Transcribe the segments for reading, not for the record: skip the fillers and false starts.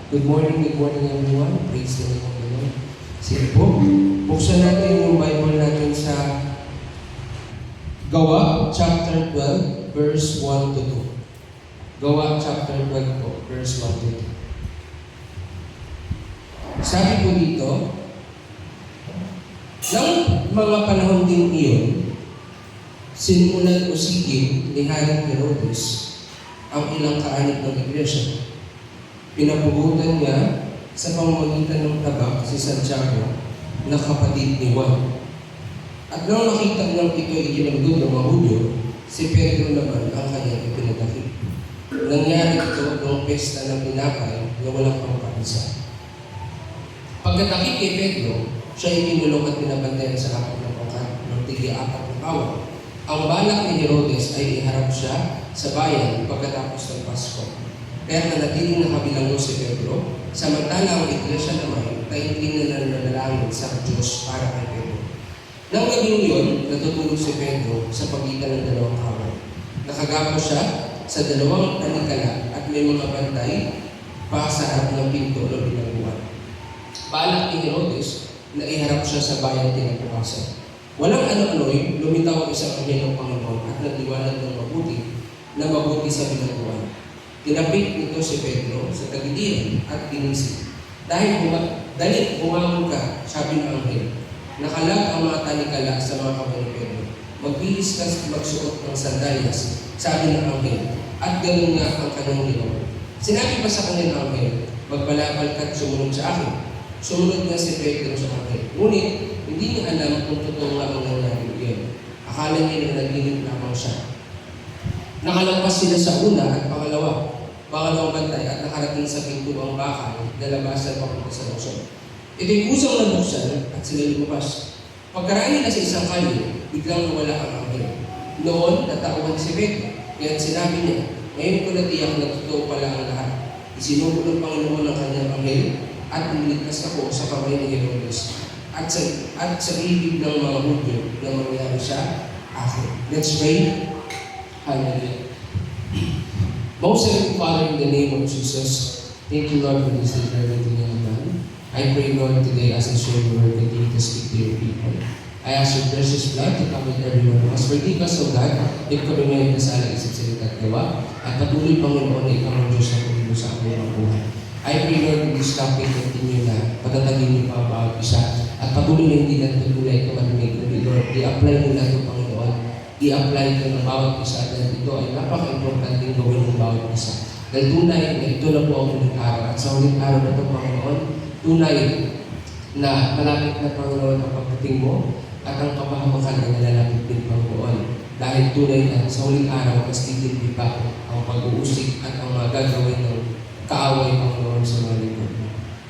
Good morning everyone. Praise the name of the Lord. Sige po, buksan natin yung Bible natin sa Gawa chapter 12, verse 1 to 2. Gawa chapter 12 po, verse 1 to 2. Sabi po dito, ng mga panahon din iyon, sinimulan o sigil ni Haring Herodes ang ilang kaanib ng iglesia. Pinapugutan niya sa pamamagitan ng tabak si Santiago na kapatid ni Juan. At nang nakita ng ito ay ginagdo ng mga Hudyo, si Pedro naman ang kanyang ipinadakip. Nangyari ito noong pesta ng pinapay na walang pangkaisa. Pagkadakip kay Pedro, siya ay kinulong at pinabantayan sa kapag ng pangkat ng tig-4 ng awa. Ang balak ni Herodes ay iharap siya sa bayan pagkatapos ng Pasko. Pero nanatiling nakabilanggo si Pedro, samantala ang iglesia naman ay hindi na nanalangin sa Diyos para kay Pedro. Nang gabing yun, natutulog si Pedro sa pagitan ng dalawang kamay. Nakagapo siya sa dalawang tanikala at may mga bantay pa sa harap ng pinto ng bilangguan. Balak ni Herodes na iharap siya sa bayang tinabukasan. Walang ano-ano'y lumitaw ang isang anghel ng Panginoon at nagliwanag ng mabuti sa bilangguan. Tinapik nito si Pedro sa tagiliran at ginising. Dali, bumangon ka, sabi ng anghel. Nakalag ang mga tanikala sa mga kamay ni Pedro. Magbihis ka magsuot ng sandalyas, sabi ng anghel. At ganoon nga ang kanyang ginawa. Sinabi pa sa kanya ng anghel, magbalabal ka at sumunod sa akin. Sumunod nga si Pedro sa anghel. Ngunit, hindi niya alam kung totoo nga ang nangyari iyon. Akala niya na naginip lamang siya. Nakalampas sila sa una at pangalawang bantay at nakarating sa pinto ang bakal na labasan papunta sa lungsod. Ito'y kusang nabuksan at sila lumabas. Pagkaraan nila sa isang kalye, biglang nawala ang anghel. Noon, natauhan si Pedro, kaya sinabi niya, ngayon ko natiyak na totoo pala ang lahat. Isinubo ng Panginoon ang kanyang anghel at niligtas ako sa kamay ni Herodes at sa ibig ng mga Hudyo na mangyari siya akin. Let's pray. Hallelujah. Most Heavenly Father, in the name of Jesus, thank you, Lord, for this eternity you have done. I pray, Lord, today as I share your word, continue to speak to your people. I ask your precious blood to come with everyone of us. Forgive us, O God, if kami ngayon kasala isip salita at gawa, at patuloy, Panginoon, na ikaw ang Diyos na pumilo sa aming buhay. I pray, Lord, in this topic, continue na patatagin niyo pa ang bawat isa, at patuloy na hindi natin tulay ito marinig. Lord, i-apply nila ito, Panginoon. I-apply ito ng bawat isa dahil ito ay napaka-importante gawin ng bawat isa. Dahil tunay na ito na po ang huling araw. At sa huling araw na ito, Panginoon, tunay na malapit na, Panginoon, ang pagdating mo at ang kapahamakan na nalalapit din, Panginoon. Dahil tunay na sa huling araw, mas titindi pa ang pag-uusik at ang mga gagawin ng kaaway, Panginoon, sa mga lingkod.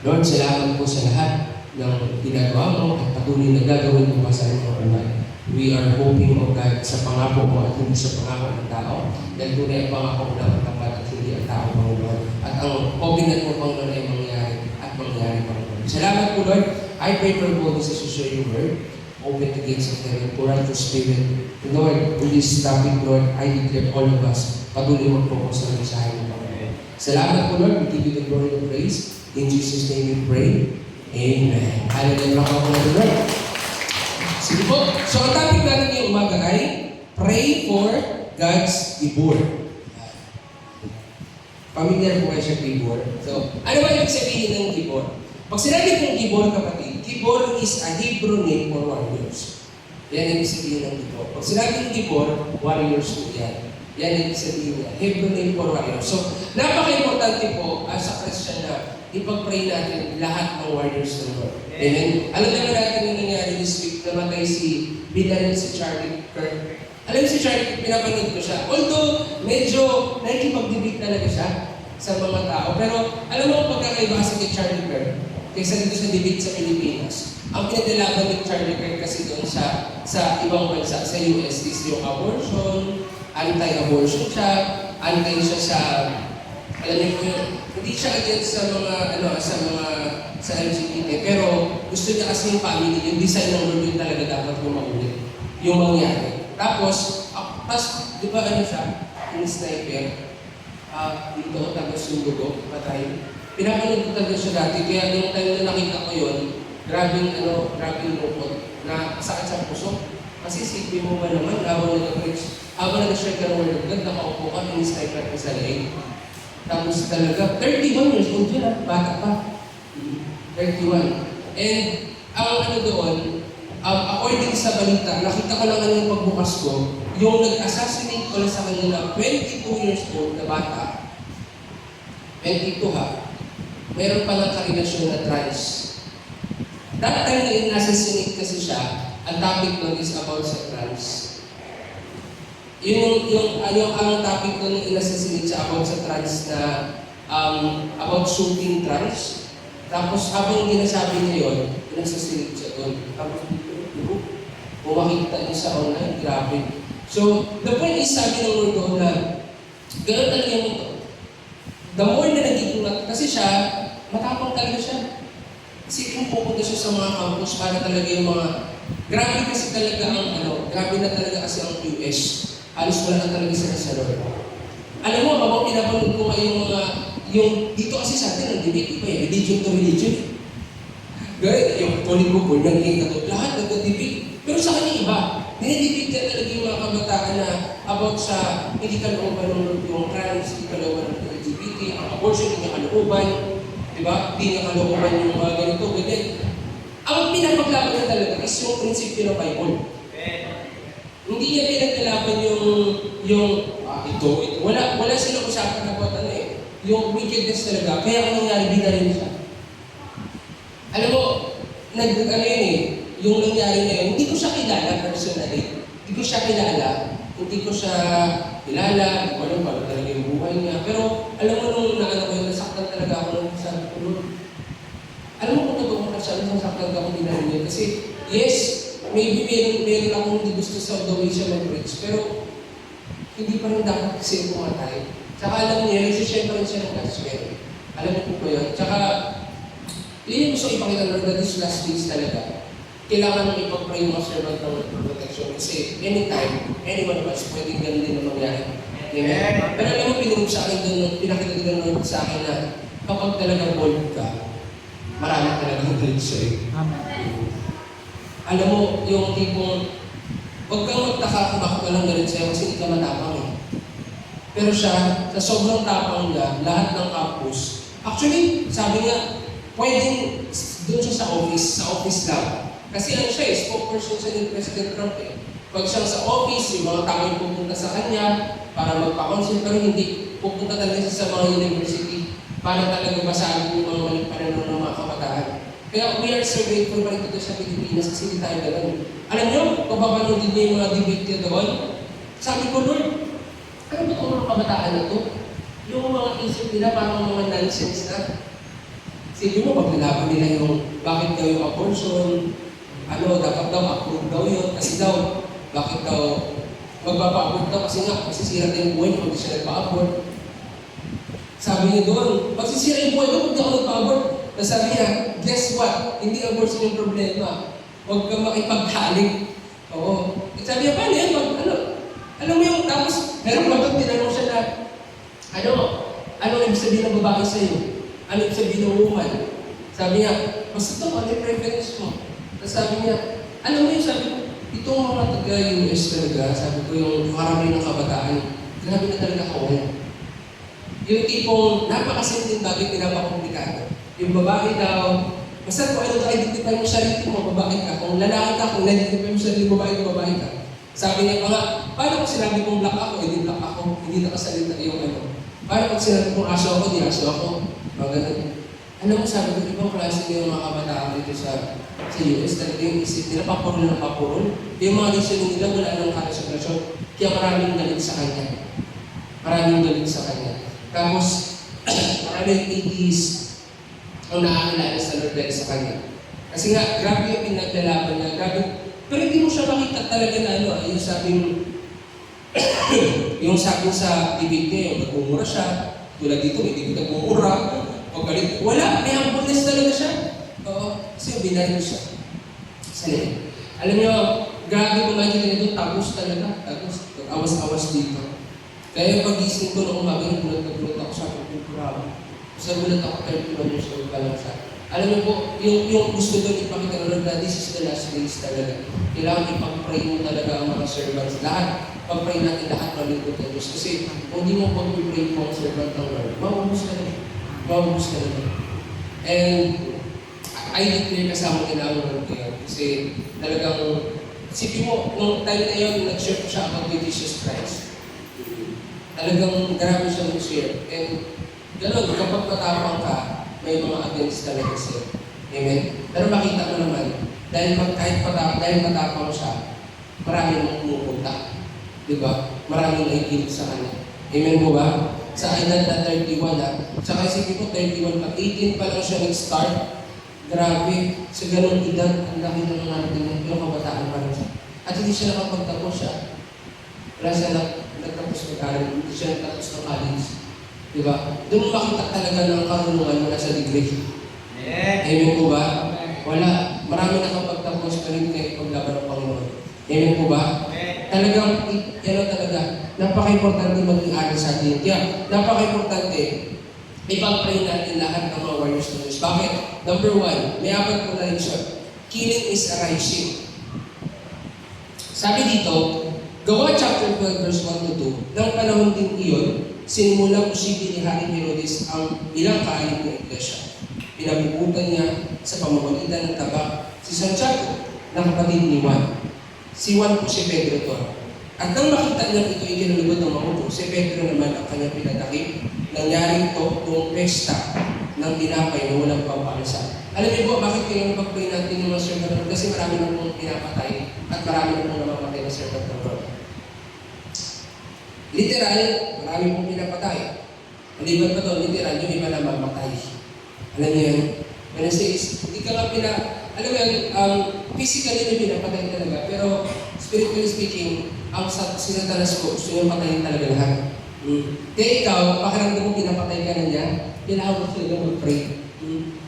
Lord, salamat po sa lahat ng ginagawa mo at patuloy na gagawin mo pa sa inyong buhay. We are hoping, O God, sa pangako mo at hindi sa pangako ng tao. Dahil tunay ang pangako mo na tapat at hindi ang tao, Panginoon. At ang covenant mo, Panginoon, ay mangyari at mangyari, Panginoon. Salamat po, Lord. I pray for boldness as you share your word. Open the gates of heaven, pour out your spirit. Lord, with this topic, Lord, I declare all of us, patuloy mag-focus sa mensahe ng Panginoon. Salamat po, Lord. We give you the glory and praise. In Jesus' name we pray. Amen. Hallelujah. Lord. Sige po. So, ang topic natin ngayong umaga ay pray for God's Gibor. Familiar po kayo sa Gibor. So, ano ba yung sabihin ng Gibor? Pag sinabi kong Gibor, kapatid, Gibor is a Hebrew name for warriors. Yan yung sabihin ng Gibor. Pag sinabi ng Gibor, warriors po yan. Yan yung sabihin niya. Hebrew name for warriors. So, napaka-importante po as a Christian na ipag-pray natin lahat ng warriors ng Lord. Amen? Alam naman natin yung nangyari this week, namatay si Bill si Charlie Kirk. Alam mo si Charlie, pinapanood ko siya. Although, medyo nakikipag-debate talaga siya sa mga tao. Pero, alam mo ang pagkakaiba kasi kay Charlie Kirk, kaysa dito sa debate sa Pilipinas. Ang pinagdalaban ni Charlie Kirk kasi doon sa ibang bansa, sa US, is yung abortion, anti-abortion siya, anti siya sa, alam niyo po yun, hindi siya against sa mga, sa LGBT, pero gusto niya kasi yung family, yung design ng world yun talaga dapat yung maulit, yung mangyari. Tapos, di ba siya, yung sniper, dito, tapos yung dugo, patay. Pinapanood ko talaga siya dati, kaya yung time na nakita ko yun, grabing lungkot na sakit sa puso. Kasi isipin mo ba naman, habang nag-share ka ng word of God, nakaupo ka, in-strike ka sa leeg. Tapos talaga, 31 years old yun bata pa. 31. And ang doon, according sa balita, nakita ko lang yung pagbukas ko, yung nag-assassinate ko lang sa kanya na 22 years old na bata, 22 meron palang karelasyon na trans. That time na in-assassinate kasi siya, ang topic nun is about sa trans. Ang topic nun in-assassinate siya about sa trans na about shooting trans. Tapos habang ginasabi niya yun, in-assassinate siya doon. Tapos kung makikita niya sa online, grabe. So, the point is, sabi ng Lord doon na gano'n talaga yung ito. The more na nagiging kasi siya, matapang talaga siya. Kasi kung pupunta siya sa mga campus para talaga yung mga, grabe kasi talaga ang grabe na talaga kasi ang US. Halos wala na talaga sila sa Lord. Alam mo, habang pinapanood ko ngayong dito kasi sa atin, ang debate iba religion to religion. Gaya, yung tuloy ko po, naging lahat nag-debate. Pero sa kanya iba, dinidebate ka talaga yung mga kabataan na about sa hindi kalooban ng yung trans, hindi kalooban ng LGBT, ang abortion, hindi kalooban, di ba? Hindi niya kalooban yung mga ganito, ganyan. Ang pinapaglaban niya talaga is yung prinsipyo ng Bible. Hindi niya pinaglalaban yung ito. Wala silang usapan about yung wickedness talaga. Kaya ang nangyari, binarin siya. Alam mo, yung nangyari na yun, hindi ko siya kilala personally. Hindi ko siya kilala. Hindi ko alam paano talaga yung buhay niya. Pero alam mo nung nasaktan talaga ako nung sabi ko, alam mo kung totoo ka siya, nasaktan ka akong binarin niya. Kasi yes, maybe meron akong hindi gusto sa the way siya mag-preach. Pero hindi pa rin dapat kasi pumatay. Tsaka alam niya, nagsishare pa rin siya ng gospel. Alam niyo po ba yun? Tsaka, yun yung gusto ipakita na this last days talaga. Kailangan mong ipag-pray yung mga servant ng protection. Kasi anytime, anyone of us, pwedeng ganun din na mangyari. Amen? Pero alam mo, pinunod sa akin doon, pinakita doon sa akin na kapag talagang bold ka, marami talagang galit sa'yo. Alam mo, yung tipong, huwag kang magtaka kung bakit walang galit sa'yo kasi hindi ka matapang Pero siya, sa sobrang tapang niya, lahat ng campus, actually, sabi niya, pwedeng doon siya sa office lang. Kasi siya spokesperson siya ni President Trump Pag siya sa office, yung mga tao yung pupunta sa kanya para magpa-counsel, pero hindi pupunta talaga siya sa mga university para talaga basagin yung mga maling pananaw ng mga kabataan. Kaya we are so grateful pa rin dito sa Pilipinas kasi hindi tayo gano'n. Alam niyo, pababanood din niya yung mga debate niya doon. Sabi ko, Lord, ano ba itong mga kabataan na ito? Yung mga isip nila parang mga nonsense na. Sige mo, paglalaban nila yung bakit daw yung abortion, dapat daw approve daw yun, kasi daw, bakit daw magpapa-abort daw kasi nga, masisira din yung buhay niya kung di siya nagpa-abort. Sabi niya doon, magsisira yung buhay ko kung di ako nagpa-abort. Tapos sabi niya, guess what? Hindi abortion yung problema. Huwag kang makipaghalik. Oo. Sabi niya, paano yan? Alam mo yung tapos, meron pa doon, tinanong siya na, ano ibig sabihin ng babae sa'yo? Ano ibig sabihin ng woman? Sabi niya, basta ito, ano yung preference mo? Tapos sabi niya, alam mo yung sabi ko, itong mga taga-US talaga, sabi ko yung marami ng kabataan, grabe na talaga kawin. Yung tipong napakasimpleng bagay pinapakomplikado. Yung babae daw, basta kung ano na-identify mo sarili mo, babae ka. Kung lalaki ka, kung na-identify mo sarili mo, babae ka. Sabi niya pa nga, paano kung sinabi kong black ako, hindi black ako, hindi nakasalita yung Paano kung sinabi kong aso ako, di aso ako. Ganun. Alam mo, sabi ko, ibang klase yung mga kabataan dito sa US, talaga yung isip nila, papurol ng papurol. Yung mga reasoning nila, wala nang karesognasyon. Kaya maraming galit sa kanya. Maraming galit sa kanya. Tapos, maraming atheist ang nakakilala sa Lord dahil sa kanya. Kasi nga, grabe yung pinaglalaban niya, grabe. Pero hindi mo siya makita talaga na yung sabing, yung sabi sa debate niya, yung nagmumura siya, tulad dito, hindi ko nagmumura, pagkalit, wala, may humbleness talaga siya. Oo, kasi binarin siya. Kasi, alam niyo, grabe kung makikita nito, tapos talaga, tapos, awas-awas dito. Kaya yung pag-gising ko noong umaga, nagulat ako sa pagkukurao. Sa gulat ako, 31 years old pa lang siya. Alam niyo po, yung gusto doon ipakita ng Lord na this is the last days talaga. Kailangan ipag-pray mo talaga ang mga servants. Lahat, pag-pray natin lahat malingkod ng Diyos. Kasi kung di mo pag-pray mo ang servant ng Lord, mauubos ka na. Mauubos ka na. And I declare kasama nila ang Lord ngayon. Kasi talagang, isipin mo, nung time na yun, nag-share ko siya about with Jesus Christ. Talagang grabe siya mag-share. And gano'n, kapag matapang ka, may mga against talaga siya. Amen? Pero makita mo naman, dahil matapang siya, marami nang pumupunta. Diba? Marami nang ikinig sa kanya. Amen po ba? Sa edad na 31 na, saka isipin ko 31 pa, 18 pa lang siya nag-start. Grabe, sa ganong edad, ang laki na natin niya, pero kabataan pa rin siya. At hindi siya nakapagtapos siya. Wala siya nagtapos mag-aral, hindi siya nagtapos ng college. Diba? Doon mo makita talaga ng karunungan mo na sa degree. Yeah. Amen po ba? Wala. Marami nakapagtapos pa rin kayo paglaban ng Panginoon. Amen po ba? Yeah. Talagang, talaga, napaka-importante maging aral sa atin. Kaya, napaka-importante, ipag-pray natin lahat ng mga warriors ng Diyos. Bakit? Number 1, may apat po na rin siya. Killing is arising. Sabi dito, Gawa chapter 12 verse 1 to 2, ng panahon din iyon, sinimulang usipin ni Haring Herodes ang ilang kaalip ng iglesia. Pinabubutan niya sa pamamagitan ng tabak si Santiago na kapatid ni Juan. Si Juan po si Pedro to. At nang makita niya ito ay kinalugod ng makupo, si Pedro naman ang kanyang pinadakip. Nangyari ito noong pesta ng tinapay na walang pampalasa. Alam niyo po, bakit kailangan pag-pray natin yung mga servant ng Lord? Kasi marami na pong pinapatay at marami na pong namamatay na servant ng Lord. Literal, marami pong pinapatay. Maliban pa doon, literal, yung iba na mamatay. Alam niyo yan? When I say, hindi ka nga alam mo yan, physically na pinapatay talaga, pero spiritually speaking, ang sinatanas ko, gusto niyang patayin talaga lahat. Kaya ikaw, pakiramdam mo pinapatay ka na niya, kailangan mo talaga mag-pray.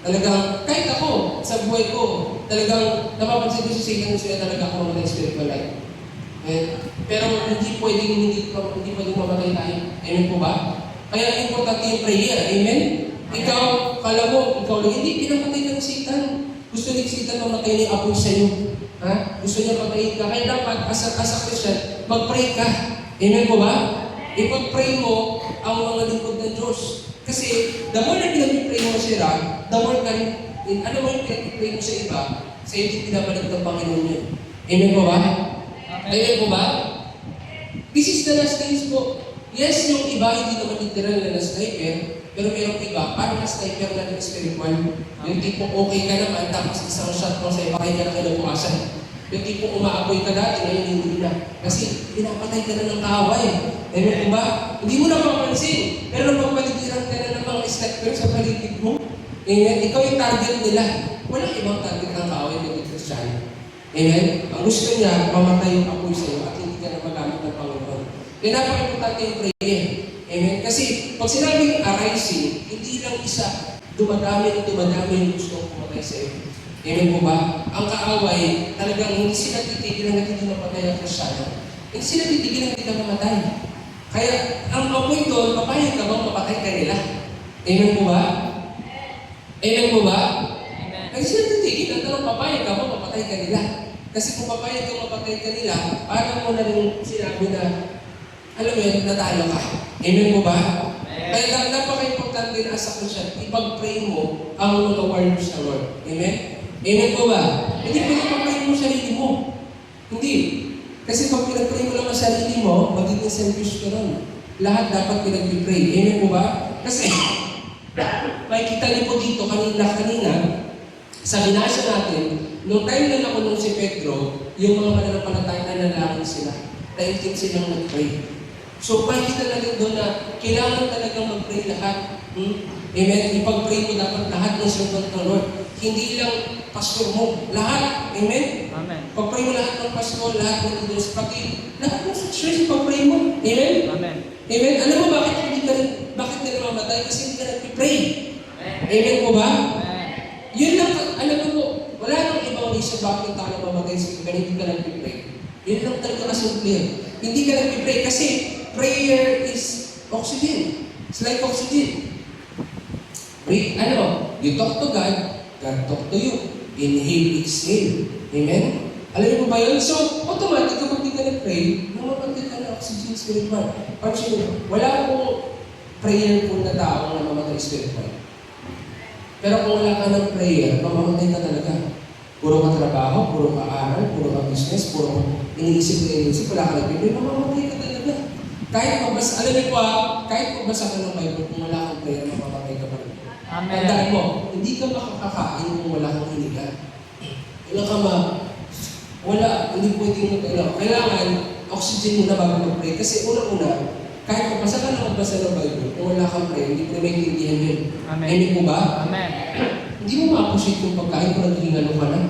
Talagang, kahit ako, sa buhay ko, talagang napapansin ko si Satan sila talaga ako mamatay spiritual life. Pero hindi pwedeng mamatay tayo. Amen po ba? Kaya importante yung prayer. Amen? Ikaw, kala mo, ikaw lang, hindi, pinapatay ka ng Satan. Gusto ni Satan mamatay na yung apoy sa'yo. Ha? Gusto niya patayin ka. Kaya dapat, as a Christian, mag-pray ka. Amen po ba? Ipag-pray mo ang mga lingkod ng Diyos. Kasi, the more na pinag-pray mo sila, the more ka rin, ano mo yung pinag-pray mo sa iba, sa iyo din pinabalik ng Panginoon yun. Amen po ba? Amen po ba? This is the last days po. Yes, yung iba hindi naman literal na sniper, pero mayroong iba, parang sniper na ng spiritual. Yung tipo okay ka naman, tapos isang shot mo sa iba, kaya ka na kinabukasan. Yung tipo umaapoy ka dati, ngayon hindi na. Kasi pinapatay ka na ng kaaway. Amen po ba? Hindi mo na mapansin, pero napapaligiran ka na ng mga sniper sa paligid mo. Amen? Ikaw yung target nila. Walang ibang target ng kaaway ng Kristiyano. Amen? Ang gusto niya, mamatay yung apoy sa iyo at hindi ka na magamit ng Panginoon. Kaya napaka-importante yung prayer. Amen? Kasi pag sinabing arising, hindi lang isa, dumadami yung gusto pumatay sa iyo. Amen po ba? Ang kaaway, talagang hindi sila titigil na hindi mapatay ang Kristiyano. Hindi sila titigil na hindi ka mamatay. Kaya ang apoy doon, papayag ka bang mapatay ka nila? Amen po ba? Amen po ba? Kasi sila titigil na tanong papayag ka bang mapatay ka nila? Kasi kung papayag ka mapatay ka nila, parang mo na rin sinabi na, alam mo yun, natalo ka. Amen po ba? Kaya napaka-importante na sa Christian, ipag-pray mo ang mga warriors ng Lord. Amen? Amen po ba? Hindi pwede pag-pray mo sarili mo. Hindi. Kasi pag pinag-pray mo lang ang sarili mo, magiging selfish ka nun. Lahat dapat pinag-pray. Amen po ba? Kasi, makikita niyo po dito kanina, sa binasa natin, noong time na nakulong si Pedro, yung mga mananampalataya na nanalangin sila. Naintin silang nag-pray. So, makikita natin doon na kailangan talagang mag-pray lahat. Amen? Ipag-pray mo dapat lahat ng servant ng Lord. Hindi lang pastor mo. Lahat. Amen? Amen. Pag-pray mo lahat ng pastor, lahat ng leaders, pati lahat ng church, pag-pray mo. Amen? Amen. Amen? Alam mo bakit ka namamatay? Kasi hindi ka nag-pray. Amen po ba? Yun lang, alam mo po, wala nang ibang reason bakit tayo mamatay sa iba, hindi ka nag-pray. Yun lang talaga kasimple. Hindi ka nag-pray kasi prayer is oxygen. It's like oxygen. You talk to God, God talk to you. Inhale, exhale. Amen? Alam niyo ba yun? So, automatic kapag di ka nag-pray, namamatay ka na oxygen spiritual. Pansin, wala akong prayerful na tao na mamamatay spiritual. Pero kung wala ka ng prayer, mamamatay ka talaga. Puro ka trabaho, puro ka aral, puro ka business, puro ka iniisip, wala ka nag-pray, mamamatay ka talaga. Kahit magbasa, alam niyo kahit magbasa ka ng Bible, kung wala kang prayer, mamamatay ka pa rin. Amen. Tandaan mo, hindi ka makakakain kung wala kang hiniga. Hindi pwedeng kailangan oxygen muna bago mag-pray. Kasi una-una, kahit magbasa ka na magbasa ng Bible, kung wala kang pray, hindi ko na maintindihan yun. Amen. Amen po ba? Amen. Hindi mo ma-appreciate yung pagkain kung naghihingalo ka na.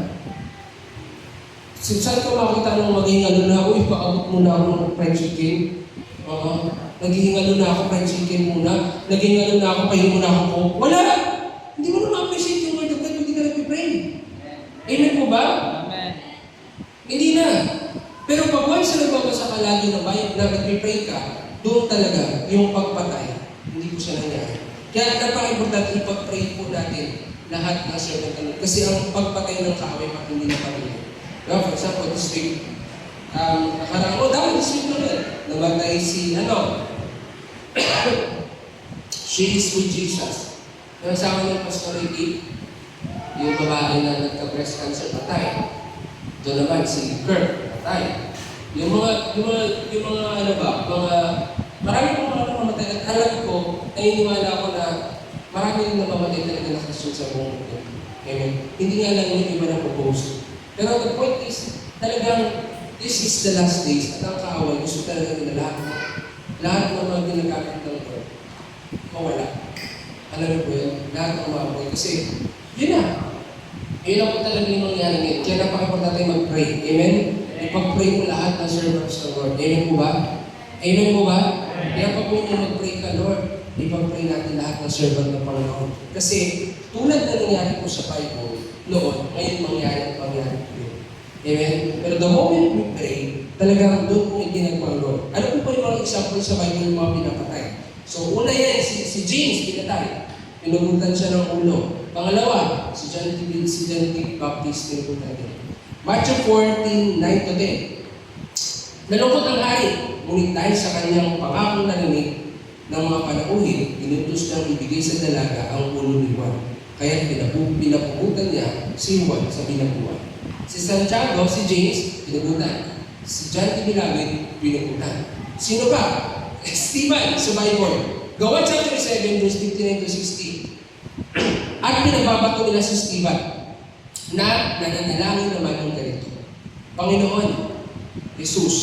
Saan ka makakita nung maghihingalo na ako, ipaabot muna ako ng fried chicken. Naghihingalo na ako, fried chicken muna. Naghihingalo na ako, pahin mo na ako ko. Wala! Hindi mo na ma-appreciate yung word of God, hindi ka nag-pray. Amen po ba? Amen. Hindi na. Pero pag once na nagbabasa ka lagi ng Bible, na nag-pray ka, doon talaga yung pagpatay. Hindi ko siya nangyari. Kaya napaka-importante ipag-pray po natin lahat ng servant ng Lord. Kasi ang pagpatay ng kaaway pag hindi na pamilya. For example, this week, this week naman, namatay si, she is with Jesus. Yung asawa ng Pastor Ricky, yung babae na nagka-breast cancer, patay. Doon naman si Kirk, patay. Marami pong mga namamatay. At alam ko, naniniwala ako na marami rin namamatay talaga na Kristiyan sa buong mundo. Amen. Hindi nga lang yung iba na propose. Pero the point is, talagang this is the last days at ang kaaway gusto talaga nila lahat ng mga ginagamit ng Lord mawala. Alam niyo po yun? Lahat ng mga boy. Kasi, yun na. Yun ang po talaga yung mangyari ngayon. Kaya napaka-importante mag-pray. Amen? Ipag-pray mo lahat ng servants ng Lord. Amen po ba? Amen po ba? Kaya pag mo mag-pray ka, Lord, ipag-pray natin lahat ng servant ng Panginoon. Kasi, tulad na nangyari po sa Bible, noon, ngayon mangyari at mangyari po yun. Amen? Pero the moment we pray, talagang doon po itinagpang Lord. Ano po pa yung mga example sa Bible yung mga pinapatay? So, una yan, si James, pinatay. Pinugutan siya ng ulo. Pangalawa, si John T. Baptist, pinugutan niya. Matthew 14, 9-10. Nalungkot ang hari, ngunit dahil sa kanyang pangakong narinig ng mga panauhin, inutos niyang ibigay sa dalaga ang ulo ni Juan. Kaya pinapugutan niya si Juan sa binabuan. Si Santiago, si James, pinugutan. Si John T. Beloved, pinugutan. Sino ba? Stephen sa Bible. Gawa chapter 7, verse 59-60. At pinababato nila si Stephen na nananalangin naman ng ganito. Panginoon, Jesus,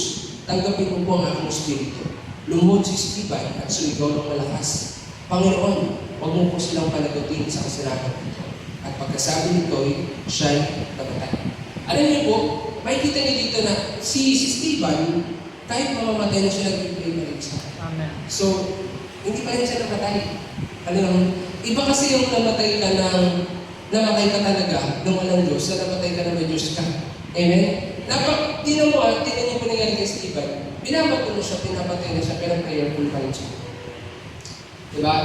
tanggapin mo po ang aking espiritu. Lumuhod si Stephen at sumigaw ng malakas. Panginoon, huwag mo po silang panagutin sa kasalanan nito. At pagkasabi nito'y siya'y namatay. Alam niyo po, makikita niyo dito na si Stephen, kahit mamamatay na siya, nag-pray na rin siya. Amen. So, hindi pa rin siya namatay. Alam, iba kasi yung namatay ka talaga ng walang Diyos, na namatay ka na may Diyos ka. Amen? Tingnan niyo po nangyari kay Stephen. Binabato na siya, pinapatay na siya, pero prayerful pa rin siya. Diba?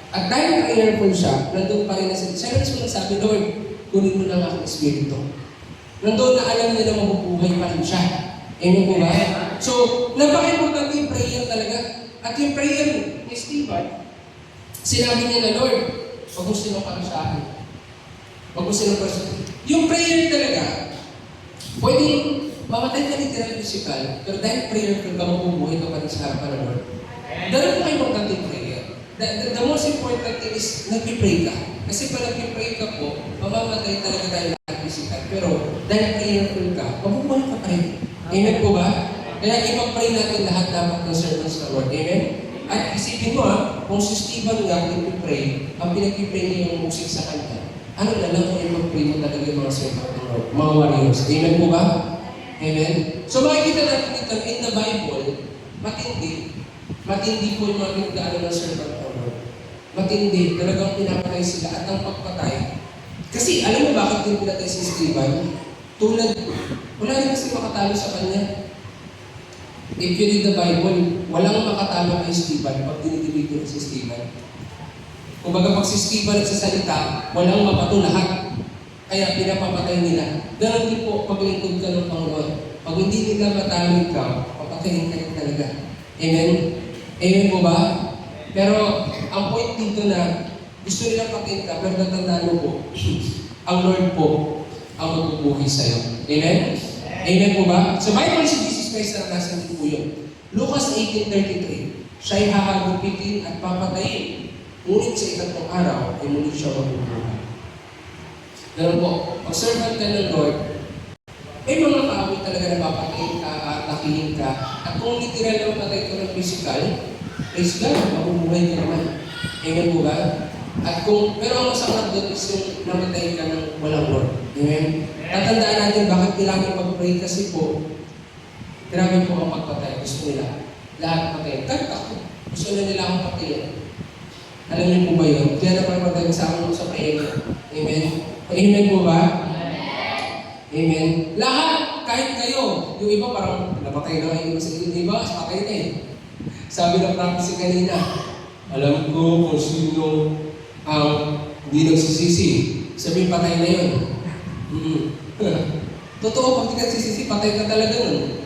At dahil prayerful siya, nandun pa rin na siya rin nagsabi, Lord, kunin mo lang aking espiritu. Nandun na alam niya na mabubuhay pa rin siya. Amen po ba? So, napaka-importante yung prayer talaga. At yung prayer ni Stephen, sinabi niya na, Lord, huwag mo silang parusahan. Huwag mo silang parusahan. Yung prayer talaga, pwedeng mamatay ka literal physical, pero dahil prayerful ka, mabubuhay ka pa rin sa harapan ng Lord. Ganun po importante yung prayer. The most important thing is, nag-pray ka. Kasi pag nag-pray ka po, mamamatay talaga dahil lahat physical. Pero dahil prayerful ka, mabubuhay ka pa rin. Amen po ba? Kaya ipag-pray natin lahat dapat ng servants ng Lord. Amen? At isipin mo kung si Stephen nga nag-pray, ang pinag-pray niya yung musik sa kanya, ano na lang kung ipag-pray mo talaga yung mga servants ng Lord, mga warriors. Amen po ba? Amen? So makikita natin dito in the Bible, matindi po yung mga pinagdaanan ng servant ng Lord. Matindi, talagang pinapatay sila at ang pagpatay. Kasi alam mo bakit din pinatay si Stephen? Wala rin kasi makatalo sa kanya. If you read the Bible, walang makatalo kay Stephen pag dinidibig ko si Stephen. Kumbaga pag si Stephen nagsasalita, walang mabato lahat. Kaya pinapapatay nila. Ganon din po paglingkod ka ng Panginoon. Pag hindi nila matamig ka, papatayin ka rin talaga. Amen? Amen po ba? Pero ang point dito na gusto nila patayin ka, pero natandaan mo po, ang Lord po ang magbubuhay sa'yo. Amen? Amen po ba? Sa Bible, si Jesus Christ naranasan din po yun. Lucas 18:33, siya'y hahagupitin at papatayin. Ngunit sa ikatlong araw, ay muli siya magbubuhay. Ganun po, pag servant ka ng Lord, may mga kaawit talaga na papatayin ka, atakihin ka, at kung literal na mapatay ka ng physical, praise God, mabubuhay ka naman. Amen po ba? At kung, pero ang masakit doon is yung namatay ka ng walang Lord. Amen? Tatandaan natin bakit kailangan mag-pray kasi po, grabe po ang magpatay. Gusto nila. Lahat patayin. Kahit ako, gusto na nila akong patayin. Alam niyo po ba yun? Kaya napapatay sa akin sa pahinga. Amen? Amen po ba? Amen? Lahat, kahit kayo. Yung iba parang napatay na kayo sa inyo. Yung iba, patay na eh. Sabi ng prophecy kanina, alam ko kung sino ang hindi nagsisisi. Sabi, patay na yun. Totoo, pag di ka nagsisisi, patay ka talaga nun.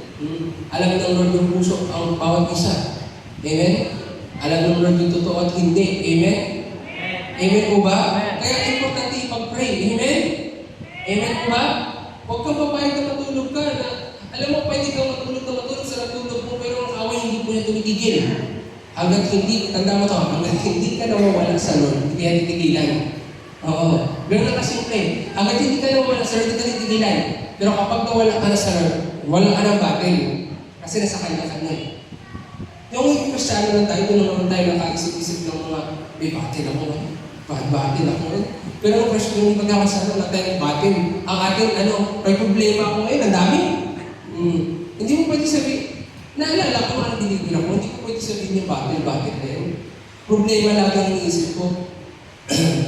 Alam ng Lord yung puso ang bawat isa. Amen? Alam ng Lord yung totoo at hindi. Amen? Amen po ba? Kaya importante ipag-pray. Amen? Amen po ba? Huwag kang papayag na matulog ka. Na, alam mo, pwede kang matulog sa natulog mo, pero ang away hindi po niya tumitigil. Hanggat hindi, tanda mo to, hanggat hindi ka nawawala sa Lord, hindi kaya titigilan. Oo. Ganun na kasimple. Hanggat hindi ka nawawala sa Lord, hindi ka titigilan. Pero kapag nawala ka na sa Lord, wala ka ng battle. Kasi nasa kanya-kanya. Yung Kristiyano lang tayo, doon naman tayo nakaisip-isip ng mga, may battle ako. Battle ako. Pero ang Kristiyano, yung pagkakasano na tayo battle. Ang ating, may problema ako ngayon, ang dami. Hindi mo pwede sabihin, naalala ko ang dinigil ako, hindi ko pwede sabihin yung battle na yun. Problema lang ang iniisip ko.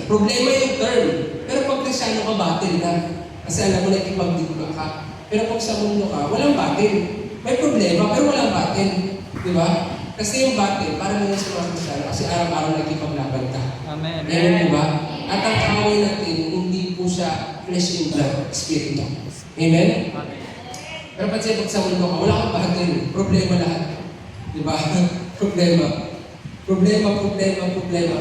Problema yung term. Pero pag Kristiyano ka, battle na. Kasi alam mo na ikipagdigma ka. Pero pag sa mundo ka, walang battle. May problema, pero walang battle. Di ba? Kasi yung battle, para naman sa mga Kristiyano, kasi araw-araw nagkipaglaban ka. Amen. Amen, di ba? At ang kaaway natin, hindi po siya flesh and blood, spirito. Amen? Amen. Pero pag sa mundo ka, wala kang battle. Problema lahat. Di ba? Problema.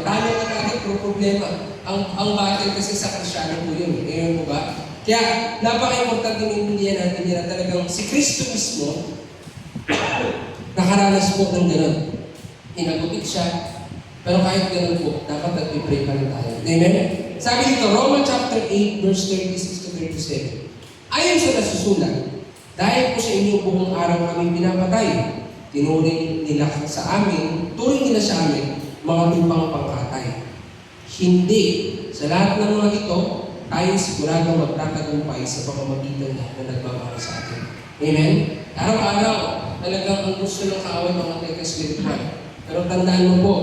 Talo ka kahit problema. Ang battle kasi sa Kristiyano po yun. Amen po ba? Kaya, napaka-importante maintindihan natin yan na talagang si Kristo mismo nakaranas po ng gano'n. Inagutin siya. Pero kahit gano'n po, dapat nag-pray pa rin tayo. Amen? Sabi dito, Romans chapter 8, verse 36 to 37. Ayon sa nasusulat, dahil po sa inyong buong araw kami pinapatay, turing nila sa amin, mga tupang pangkatay. Hindi. Sa lahat ng mga ito, tayo sigurado magtatagumpay sa pamamagitan niya na nagmamahal sa atin. Amen? Araw-araw, talagang ang gusto ng kaaway mga spiritual. Pero tandaan mo po,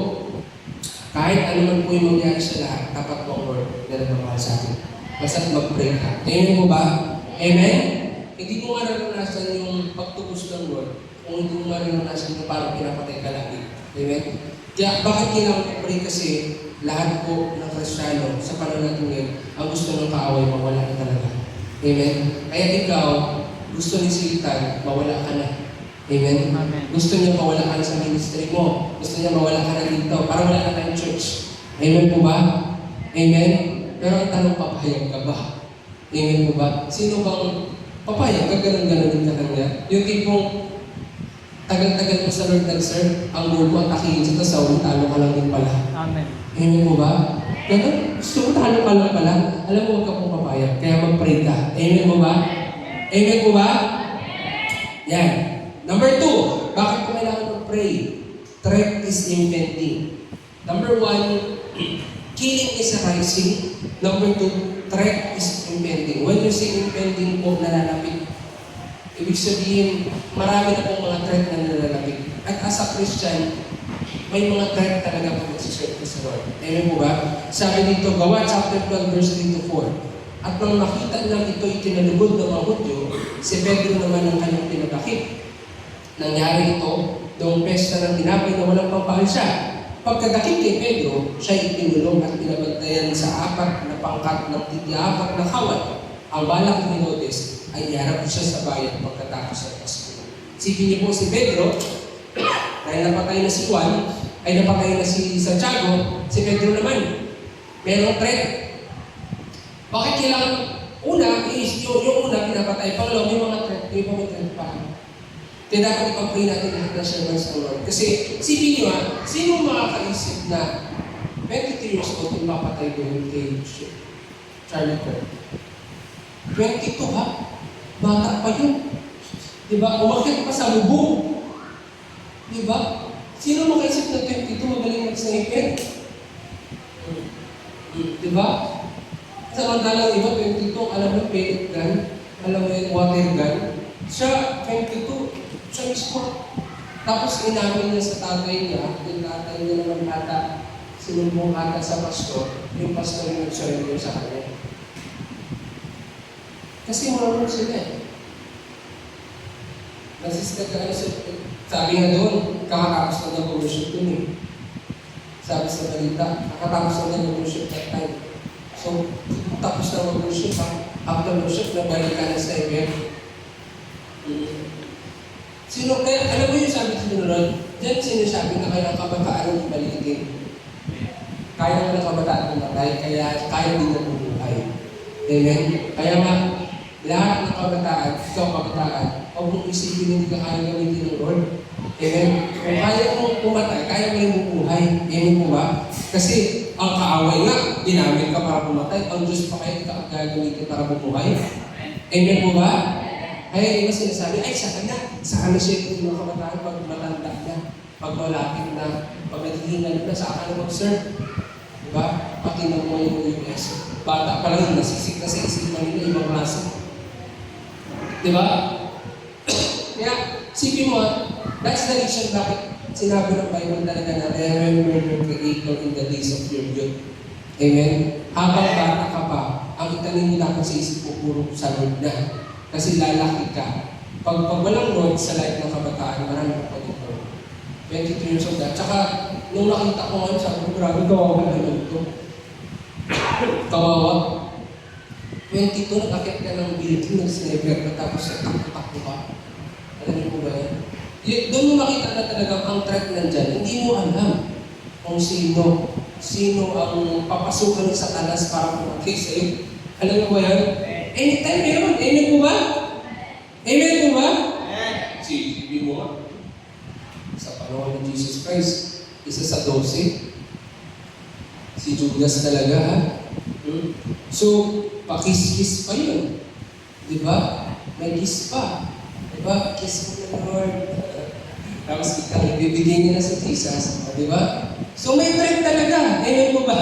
kahit ano man po yung mangyari sa lahat, tapat po ang Lord na nagmamahal sa atin. Basta't mag-pray ka. Amen mo ba? Amen? Hindi mo nga naranasan yung pagtubos ng Lord kung hindi mo nga naranasan yung parang pinapatay ka lagi. Amen? Kaya bakit kailangan pray kasi lahat po ng Kristiyano sa panahon natin ngayon, ang gusto ng kaaway, mawala na talaga. Amen? Kaya ikaw, gusto ni Satan, mawala ka na. Amen? Amen. Gusto niya mawala ka na sa ministry mo. Gusto niya mawala ka na dito. Para wala ka na yung church. Amen po ba? Amen? Pero ang tanong, papayag ka ba? Amen po ba? Sino bang papayag ka? Ganun-ganun ka kanya. Yung tipong tagal-tagal mo sa Lord nag-serve, ang Lord mo atakihin sa tasaw, talo ka lang din pala. Amen. Amen po ba? Ganun, gusto mo talo ka lang pala, alam mo huwag ka pong papayag, kaya mag-pray ka. Amen po ba? Amen po ba? Yan. Number 2, bakit po kailangan mag-pray? Threat is impending. Number 1, killing is arising. Number 2, threat is impending. When you say impending po, nalalapit. Ibig sabihin, marami na pong mga threat na nalalapit. At as a Christian, may mga threat talaga pag nagsiserve ka sa Lord. Amen po ba? Sabi dito, Gawa chapter 12, verse 3 to 4. At nang makita lang ito itinalugod ng mga Hudyo, si Pedro naman ang kanyang pinagakip. Nangyari ito noong pesta ng tinapay na walang pampahal siya. Pagkadakip kay Pedro, siya itinulong at pinabantayan sa apat na pangkat ng titi-apat na kawat. Ang balak ni Herodes ay iharap siya sa bayan pagkatapos ng Pasko. Isipin niyo po si Pedro, dahil napatay na si Juan, ay napatay na si Santiago, si Pedro naman, merong threat. Bakit kailangan? Una is, yung una pinapatay, pangalawa may mga threat, may mga threat pa. Kaya dapat ipag-pray natin lahat ng servants ng Lord. Kasi, isipin niyo sino makakaisip na 23 years old yung mapatay doon kay Charlie Kirk? 22 ha? Bata pa yun. Diba? Umakit pa sa bubong. Diba? Sino makaisip na 22 magaling mag-sniper? Diba? Samantalang iba, 22, alam mo pellet gun, alam mo yung water gun. Siya, 22, siya mismo. Tapos inamin niya sa tatay niya, yung tatay niya naman ata, sinumbong ata sa pastor, yung pastor yung nagsurrender sa kanya. Kasi marunong sila eh. Sabi nga doon, kakatapos na nag-worship dun eh. Sabi sa balita, kakatapos na nag-worship that time. So, tapos na mag-worship, after worship, nabalik ka na sa event. Sino, kaya, alam mo yung sabi sa Lord, dyan sinasabi na kaya ang kabataan ang ibalitin. Kaya nga ng kabataan pumatay, kaya kaya din na bumuhay. Amen? Kaya nga, lahat ng kabataan, ikaw kabataan, huwag mong isipin hindi ka kaya gamitin ng Lord. Amen? Kung kaya mong pumatay, kaya mo rin bumuhay. Amen po ba? Kasi, ang kaaway nga, ginamit ka para pumatay. Ang Diyos pa kaya ka gagamitin para bumuhay. Amen po ba? Kaya iba sinasabi, ay sa kanya siya yung mga kabataan pag matanda na, pag malapit na, pag naghihingal na, sa kanya mag-serve. Diba? Pakinan mo yung US. Bata pa lang, nasisik na sa isipan nila, ibang klase. Diba? Kaya, sipin mo, that's the reason bakit sinabi ng Bible talaga na remember your Creator in the days of your youth. Amen? Habang bata ka pa, ang itanin mo dapat sa isip mo puro sa Lord na. Kasi lalaki ka. Pag walang Lord sa life ng kabataan, marami ka pag-ito. 23 years old na. Tsaka, nung nakita ko ngayon, sabi ko, grabe, kawawa naman ito. Kawawa. 22, nakakit ka ng building, nag-sniper ka, tapos takbo ka. Alam niyo po ba yan? Doon mo makita na talagang ang threat nandyan. Hindi mo alam kung sino ang papasukan sa talas para pumatay sa'yo. Alam niyo ba yan? Anytime meron. Amen po ba? Amen po ba? Sige mo. Sa panahon ni Jesus Christ, isa sa 12, si Judas talaga ha. So, pakis-kiss pa yun. Diba? May kiss pa. Diba? Kiss mo na Lord. Tapos ikaw, ibibigay niya na sa Jesus. Diba? So, may threat talaga. Amen po ba?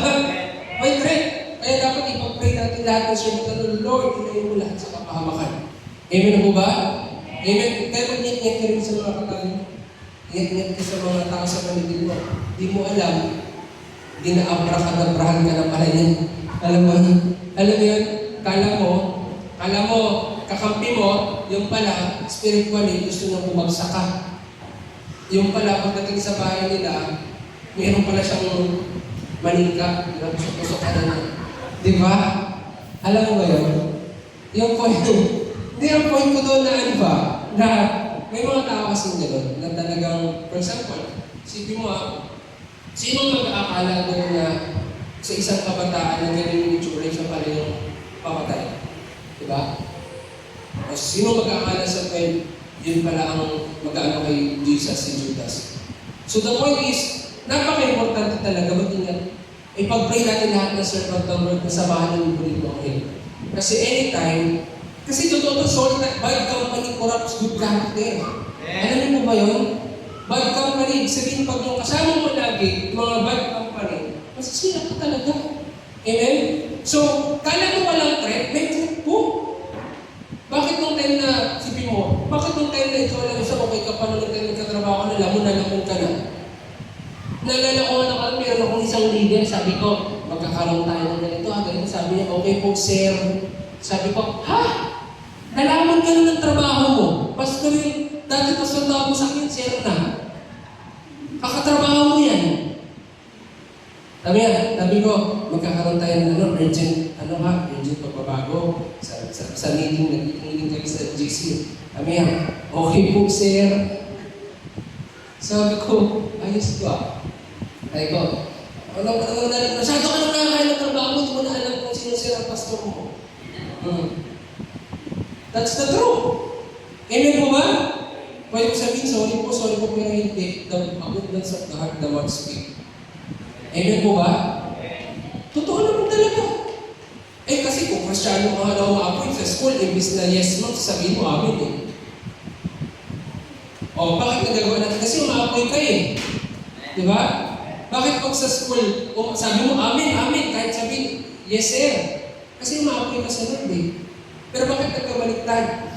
May threat. Kaya dapat ipag-pray natin lahat ng servant ng Lord, ilayin mo lahat sa kapahamakan. Amen po ba? Amen. Kaya mag-ingat ka rin sa mga katagal mo. Ingat ka sa mga tao sa paligid mo. Di mo alam, dinaabra-kadabrahan ka na pala yan. Alam mo yun? Kala mo, kakampi mo, yung pala, spiritually, gusto nang bumagsak ka. Yung pala, pagdating sa bahay nila, mayroon pala siyang manika, pusok-pusok ka na niya. Di ba? Alam mo ba yun? Yung point ko doon na ano ba? Na may mga tao kasing gano'n na talagang, for example, sipin mo sino mag-aakala doon na sa isang kabataan na ganyan yung itsura siya pala yung pamatay? Di ba? O sino mag-aakala sa time, yun pala ang mag-aano kay Jesus si Judas? So the point is, napaka-importante talaga mag-ingat. Ipag-pray natin lahat ng servant ng Lord na samahan ng bulit mo ngayon. Kasi anytime, kasi totoo to, short na, bad company corrupts good character. Alam niyo mo ba yun? Bad company, sabihin pag yung kasama mo lagi, mga bad company, masisira ka talaga. Amen? So, kala mo walang threat, may threat po. Bakit nung time na, sipin mo, bakit nung time na ikaw lang isa, okay ka pa nung time nagkatrabaho ka na, lamon ka na. Nalala ko na meron akong isang leader, sabi ko, magkakaroon tayo ng ganito, ganito. Sabi niya, okay po, sir. Sabi ko, ha? Nalaman ka na ng trabaho mo. Pastor yun, dati pastor na ako sa akin, sir na. Kakatrabaho mo yan. Sabi ko, magkakaroon tayo ng urgent pagbabago sa meeting kayo sa GC. Sabi niya, okay po sir. Sabi ko, ayos ko ah. Sabi ko, masyado ka nang nakakain ng trabaho, hindi mo na alam kung sino sila ang pastor mo. That's the truth. Amen po ba? Pwede ko sabihin, sorry po, pero hindi. The abundance of the heart, the mouth speak. Amen po ba? Totoo naman talaga. Kasi kung Kristyano ka na umaapoy sa school, imbis na yes ma'am, sabihin mo amin eh. Bakit nagagawa natin? Kasi umaapoy ka eh. Di ba? Bakit pag sa school, sabi mo amin, kahit sabihin, yes sir. Kasi umaapoy ka sa Lord eh. Pero bakit nagkabaliktad?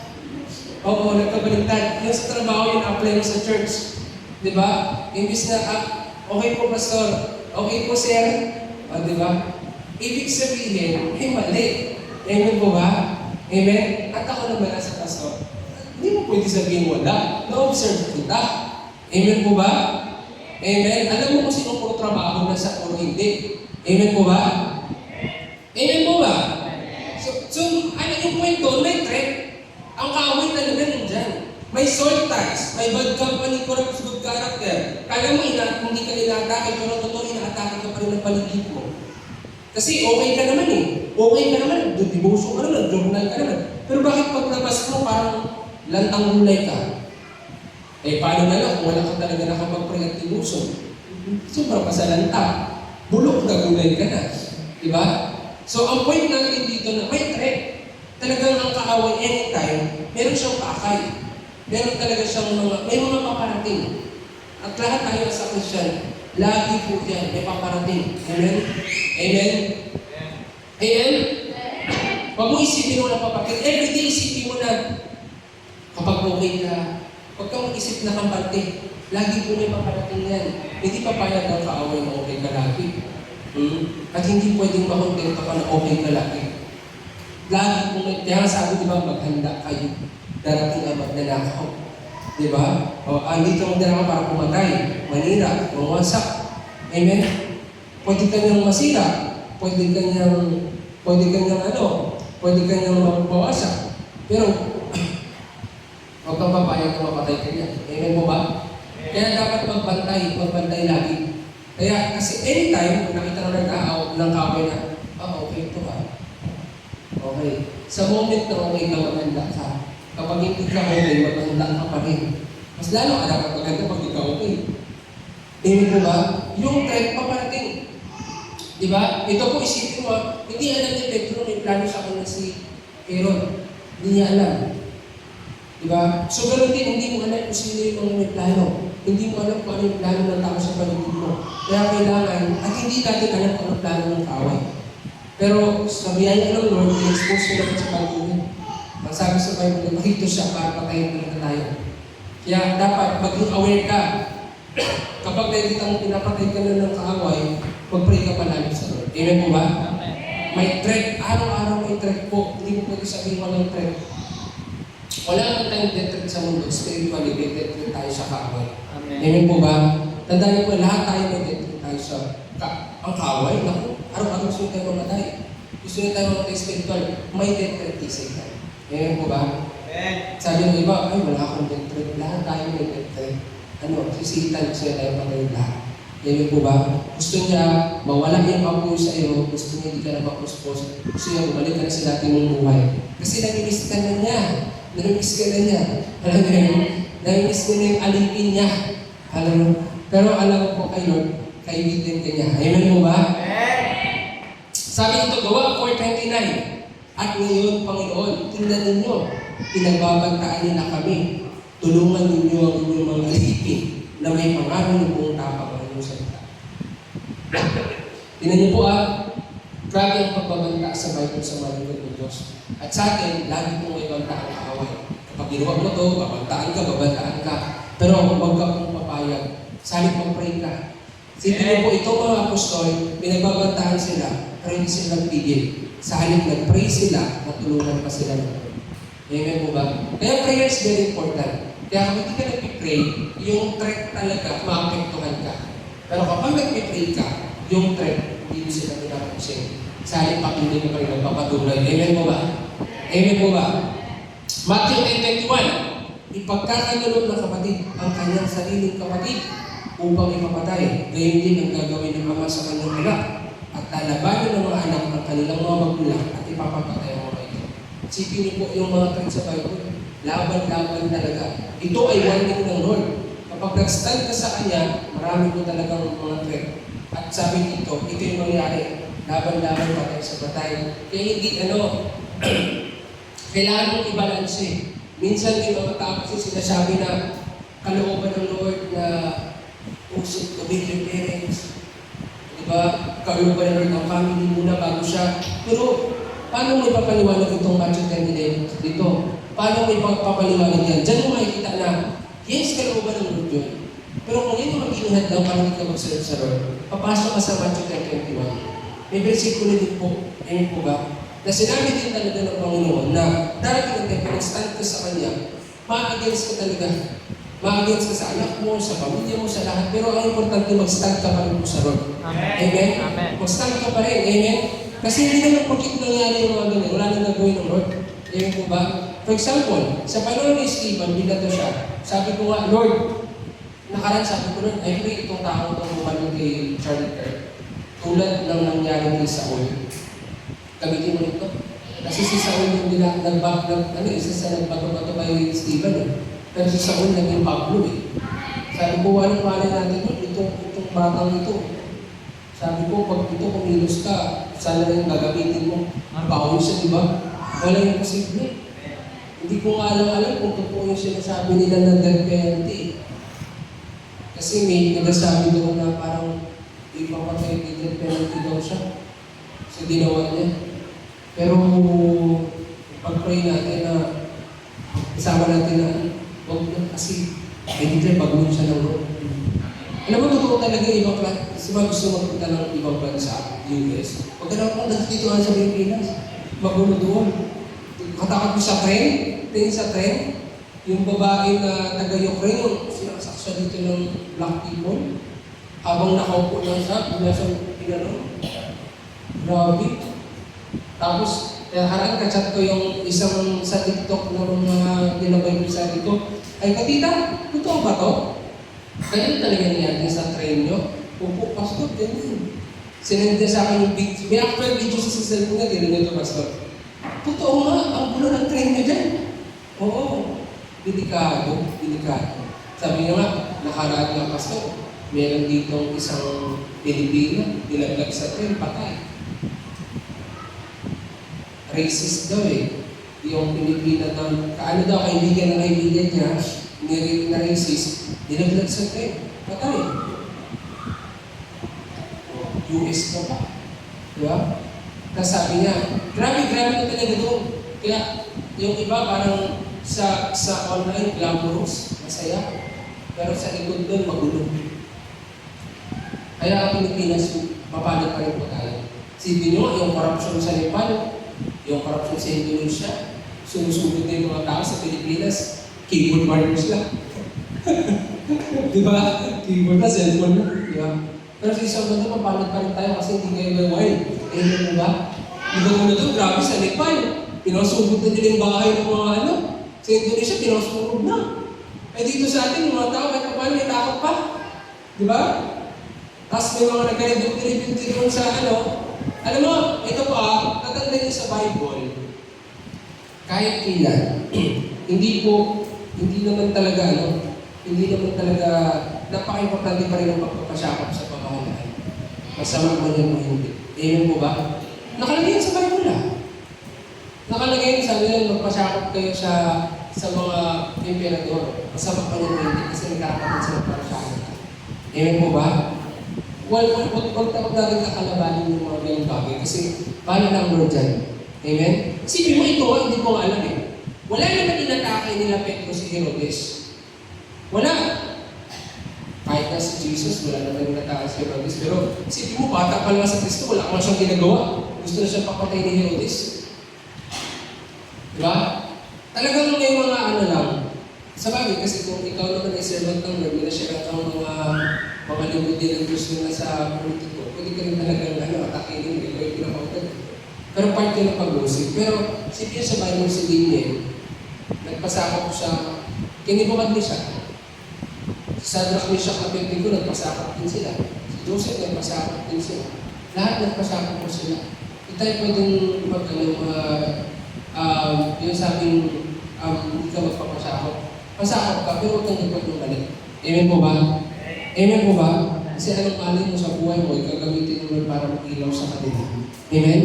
Nagkabaliktad. Yung sa trabaho, yung apply mo sa church. Di ba? Imbis na, okay po pastor, okay po sir. Di ba? Ibig sabihin, mali. Amen po ba? Amen? At ako naman nasa pastor. Hindi mo pwede sabihin wala. Na-observe kita. Amen po ba? Amen? Alam mo kung sino puro trabaho na sa puro hindi. Amen po ba? Amen po ba? So ano yung point doon? May threat. Ang kaaway talaga nandyan. May salt tax, may bad company, corrupt good character. Kala mo hindi ka inaatake, pero totoo inaatake ka pa rin ng paligid mo. Kasi okay ka naman eh. Okay ka naman, dibuso ka naman, journal ka naman. Pero bakit paglabas mo parang lantang gulay ka? Paano na lang kung wala ka talaga nakapag-pray at dibuso? Sobrang pasalanta. Bulok na gulay ka na. Diba? So ang point natin dito na may threat. Talagang ang kaaway anytime, meron siyang pakay. Meron talaga siyang may mga paparating. At lahat tayo sa Christian, lagi po yan, may paparating. Amen? Amen? Amen? Huwag mo isipin mo na paparating. Everyday isipin mo na kapag okay ka, huwag kang mag-isip na kampante. Lagi po may paparating yan. Hindi papayag ang kaaway na okay ka lagi. At hindi pwedeng makontento ka na okay ka lagi. Lagi po may, kaya sabi diba, maghanda kayo. Darating ang magnanakaw. Diba? Andito ang magnanakaw para pumatay, manira, mawasak. Amen? Pwede kanyang masira. Pwede kanyang mawasak. Pero, huwag kang papayag na mapatay ka niya. Amen po ba? Kaya dapat magbantay lagi. Kaya, kasi anytime, kung nakita ng kaaway na, okay ito ba? Okay. Sa moment na okay ka, maganda ka. Kapag hindi ka okay, maganda ka pa rin. Mas lalo ka dapat maganda pag ikaw okay. Amen po ba? Yung threat paparating. Diba? Ito po isipin mo, hindi alam ni Pedro may plano sa kanya si Aaron. Hindi niya alam. Diba? So ganoon din, hindi mo alam kung sino yung mga may plano. Hindi mo alam kung ano yung plano ng tao sa paligid mo. Kaya kailangan, at hindi natin alam kung ano plano ng kaaway. Pero sabihan niya ng Lord, i-expose ko naman sa paligid. Ang sabi sa Bible, makito siya para patayin talaga tayo. Kaya dapat maging aware ka. Kapag nakikita mo pinapatay ka na ng kaaway, mag-pray ka palagi sa Lord. Amen po ba? May threat. Araw-araw may threat po. Hindi mo pwede sabihin walang threat. Wala naman tayong death threat sa mundo. Spiritually, may death threat tayo sa kaaway. Amen po ba? Tandaan niyo po, lahat tayo may death threat tayo sa ang kaaway. Naku, araw-araw gusto tayo mamatay. Gusto nyo tayo mamatay spiritual. May death threat isip tayo. Amen po ba? Sabi ng iba, ay wala akong death threat. Lahat tayo may death threat. Sisitan gusto niya tayo patayin lahat. Amen po ba? Gusto niya mawala yung apoy sa iyo. Gusto niya hindi ka na mapuspos. Gusto niya bumalik ka na sa dati mong buhay. Kasi namimiss ka na niya. Namimiss ka na niya. Alam mo yun? Namimiss ka na yung alipin niya. Alam mo? Pero alam mo po kay Lord, kaibigan ka niya. Amen po ba? Sabi ito, gawa 4:29. At ngayon, Panginoon, tingnan ninyo, pinagbabantaan nila kami. Tulungan ninyo ang inyong mga alipin na may pangalan ng buong tapang ng inyong salita. Tingnan niyo po grabe ang pagbabanta sa Bible sa mga lingkod ng Diyos. At sa atin, lagi pong may banta ang kaaway. Kapag ginawa mo ito, babantaan ka. Pero huwag ka pong papayag. Salit mag-pray ka. Sige po, itong mga apostol, pinagbabantaan sila, pero hindi sila nagpigil. Sa halip nag-pray sila, natulungan pa sila ng Lord. Amen po ba? Kaya prayer is very important. Kaya kung hindi ka nag-pray, yung threat talaga, maapektuhan ka. Pero kapag nag-pray ka, yung threat, hindi sila pinapansin. Sa halip hindi ko pa rin nagpapatuloy. Amen po ba? Amen po ba? Matthew 10:21, ipagkakagulo ng kapatid ang kanyang sariling kapatid upang ipapatay. Gayon din ang gagawin ng ama sa kanyang anak. At lalabanan ng mga anak ang kanilang mga magulang at ipapapatay ang mga ito. Sipin niyo po yung mga threat sa Bible. Laban-laban talaga. Ito ay warning ng Lord. Kapag nag-stand ka sa Kanya, marami po talagang mga threat. At sabi dito, ito yung mangyari. Laban-laban patay sa patay. Kaya hindi, kailangan mong i-balance. Minsan yung mga tao kasi sinasabi na kalooban ng Lord na usip, obey your parents. Diba? Kalooban ng Lord ang family muna bago siya. Pero, paano mo ipapaliwanag itong Matthew 10 dito? Paano mo ipapaliwanag yan? Diyan mo makikita na, yes, kalooban ng Lord yun. Pero kung yun yung mag-ingat lang para hindi ka mag-serve sa Lord, papasok ka sa Matthew 10:21. May versikulo din po, ayun po ba? Na sinabi din talaga ng Panginoon na darating ang day, pinag-stand ka sa Kanya, ma-against ka talaga. Ma-against ka sa anak mo, sa pamilya mo, sa lahat. Pero ang importante, mag-stand ka pa rin po sa Lord. Amen. Amen? Amen. Mag-stand ka pa rin. Amen? Kasi hindi naman pagkit nangyari yung mga ganyan. Wala na nagawin ng Lord. Amen po ba? For example, sa panahon ni Stephen, binato siya. Sabi ko nga, Lord, nakaraan sabi ko, Lord, I pray itong tao itong bumalo kay Charlie Kirk. Tulad ng nangyari kay Saul. Gamitin mo ito. Kasi si Saul yung isa sa nagbato-bato kay Stephen eh. Pero si Saul naging Pablo eh. Sabi ko, anong pala natin Lord? Itong batang ito. Sabi ko, pag ito kumilos ka, sana rin gagamitin mo. Bawal siya, di ba? Wala yung posible. Hindi ko nga alam kung totoo yung sinasabi nila na death penalty. Kasi may nagsasabi doon na parang ipapatay ng death penalty daw siya. So, ginawa niya. Pero, pag-pray natin na isama natin na huwag na kasi hindi baguhin siya ng Lord. Alam mo, totoo talaga yung ibang klase. Kasi gusto magpunta ng ibang bansa, US. Huwag ka na nagtitito sa Pilipinas. Magulo doon. Katakot mo sa tren, tingin sa tren, yung babae na taga-Ukraine, yung sinakasaksa dito ng black people, habang nakaupo lang siya, mula siyang pinanong. Grabe. Tapos, harang kachat ko yung isang sa TikTok na mga ginabay ko sa dito, ay katita, totoo ba to? Kaya talaga nangyari sa tren nyo? Upo, pastor, ganyan. Sinend niya sa akin yung video. May actual video sa cellphone na, tinanong ito, pastor. Totoo nga, ang gulo ng train niya dyan. Oo, delikado. Sabi niya nga, nakaraan nga pastor, meron ditong isang Pilipina, nilaglag sa train, patay. Racist daw eh. Yung Pilipina na, kaano daw, kaibigan niya, na racist, nilaglag sa train, patay. US ka pa. Diba? Tapos sabi niya, grabe na talaga doon. Kaya yung iba parang sa online, glamorous, masaya. Pero sa likod doon, magulo. Kaya ang Pilipinas, mapalad pa rin po tayo. Sipin nyo, yung corruption sa Nepal, yung corruption sa Indonesia, sumusugod na yung mga tao sa Pilipinas, keyboard warriors lang. Diba? Keyboard na, cellphone na. Diba? Pero sa isang mundo, mapalad pa rin tayo kasi hindi kayo wild. Eh, diba? Diba mo na doon, grabe sa Nepal. Pinasugod na nila yung bahay ng mga Sa Indonesia, pinasugod na. Eh dito sa atin, yung mga tao, kahit paano, may takot pa. Diba? Tapos may mga nagkalibig-libig doon sa Alam mo, ito pa, tatanda niyo sa Bible, kahit kailan, hindi naman talaga, napaka-importante pa rin ang pagpapasyakap sa pamamahay. Masama man yan o hindi. Amen po ba? Nakalagay yan sa Bible Nakalagay yan, sabi yan, magpasyakap kayo sa mga emperador. Masama pa yan o hindi kasi nagkakapat sa magpasyakap. Amen po ba? Huwag natin kakalabanin yung mga ganyan bagay kasi paano lang Lord dyan? Amen? Isipin mo ito, hindi ko alam eh. Wala naman inatake nila Petro si Herodes. Wala. Kahit na si Jesus, wala naman inatake si Herodes. Pero isipin mo, bata pa lang sa Kristo, wala ka siyang ginagawa. Gusto na siyang papatay ni Herodes. Diba? Talagang may mga lang. Sa bagay, kasi kung ikaw naman ay servant ng Lord, wala siya ang mga mga lingkod din ng Diyos na sa politiko, pwede ka rin talagang atakin yung yung pinakautan. Pero part yun ng pag-usip. Pero sige sa Bible si Daniel, nagpasakop siya, kinibukad niya siya. Si Shadrach, Meshach, Abednego, nagpasakop din sila. Si Joseph, nagpasakop din sila. Lahat nagpasakop po sila. Hindi tayo pwedeng yung sabing, hindi ka magpapasakop. Pasakop ka, pero huwag kang nagpapagalit. Amen po ba? Amen po ba? Kasi anong alin mo sa buhay mo, gagamitin mo para mag-ilaw sa kanila. Amen?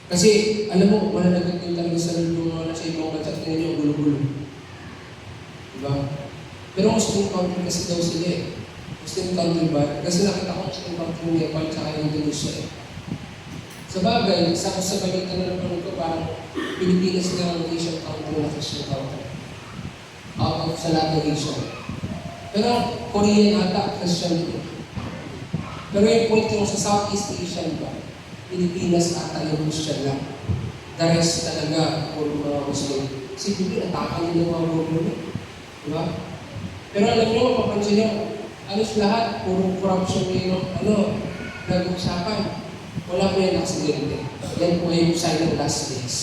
Kasi, alam mo, mananagot din talaga sa yung mga nasa ibang bansa at tingnan nyo, gulo-gulo. Diba? Pero Muslim country kasi daw sila eh. Muslim country ba? Kasi nakita ko Muslim country ng Nepal tsaka yung Indonesia eh. Sa bagay, sa balitan na naman ito, parang Pilipinas na ang Asian country na Christian country. Out of sa lahat ng Asia. Pero Korean ata, Christian din. Pero yung point yung sa Southeast Asian ba, Pilipinas ata yung Christian lang. The rest talaga, puro mga Muslim. Si Bibi, natakan nila yung mga government. Diba? Pero alam nyo, mapapansin nyo, alos lahat, puro corruption yung nag-usapan. Wala po yan aksidente. Yan po yung sign ng last days.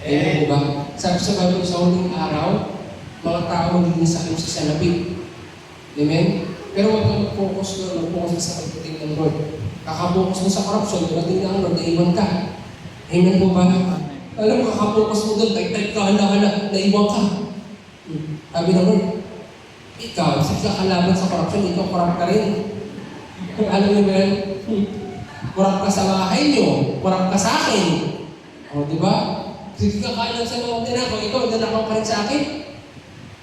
Ayan po ba? Sabi sa Bible, sa huling araw, mga tao magiging sakit sa salapit. Amen? Pero huwag kang mag-focus doon, mag-focus sa pagdating ng Lord. Kakapokus mo sa corruption, dumating na ang Lord, naiwan ka. Amen po ba? Alam mo, kakapokus mo doon, type ka, hala, naiwan ka. Sabi ng Lord, ikaw, sige ka kalaban sa corruption, ikaw corrupt ka rin. Alam niyo ba yan? Corrupt ka sa bahay niyo, corrupt ka sa akin. O, di ba? Sige ka kailan sa mga tinako, ikaw, nanakaw ka rin sa akin.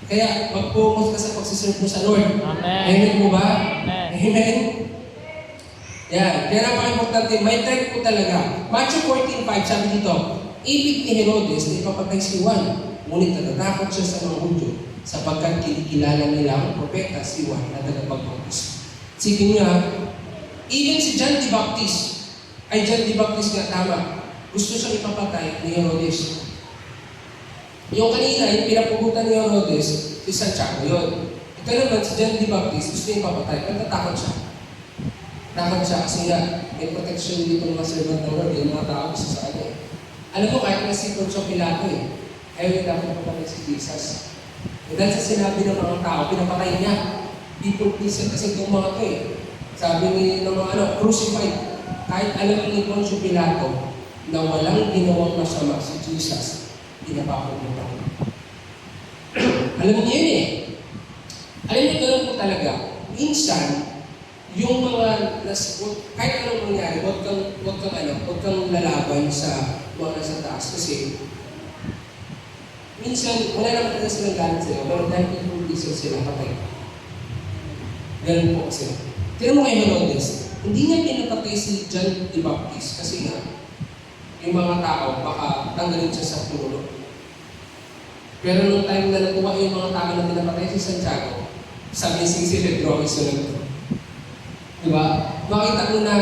Kaya, mag-focus ka sa pagsiserve mo sa Lord. Amen. Amen po ba? Amen. Amen. Yan. Kaya napaka-importante, may threat po talaga. Matthew 14:5, sabi dito, ibig ni Herodes na ipapatay si Juan, ngunit natatakot siya sa mga Hudyo, sapagkat kinikilala nila ang propeta si Juan na tagapagbautismo. Sige niya, even si John the Baptist, John the Baptist nga tama, gusto siyang ipapatay ni Herodes. Yung kanina, yung pinapugutan ni Herodes, si Santiago yun. Ito naman, si John the Baptist, gusto niya ipapatay, pero natakot siya. Takot siya kasi nga, may protection dito ng mga servant ng Lord, yung mga tao gusto sa kanya. Alam mo, kahit na si Poncio Pilato ayaw yung dapat papatay si Jesus. Dahil sa sinabi ng mga tao, pinapatay niya. People pleaser kasi itong mga ito Sabi ni ng mga crucified. Kahit alam ni Poncio Pilato na walang ginawang masama si Jesus, pinapakot mo pa. Alam niyo yun Alam niyo, ganoon po talaga. Minsan, yung mga, kahit anong mangyari, huwag kang lalaban sa mga nasa taas. Kasi, minsan, wala naman talaga silang galit sila, pero dahil people pleaser sila, patay. Ganun po kasi. Tira mo kay Herodes, hindi niya pinapatay si John the Baptist kasi nga, yung mga tao, baka tanggalin siya sa puno. Pero nung time na natuwa yung mga tao na pinapatay si Santiago, sabi si Pedro, isunod. Diba? Makita mo na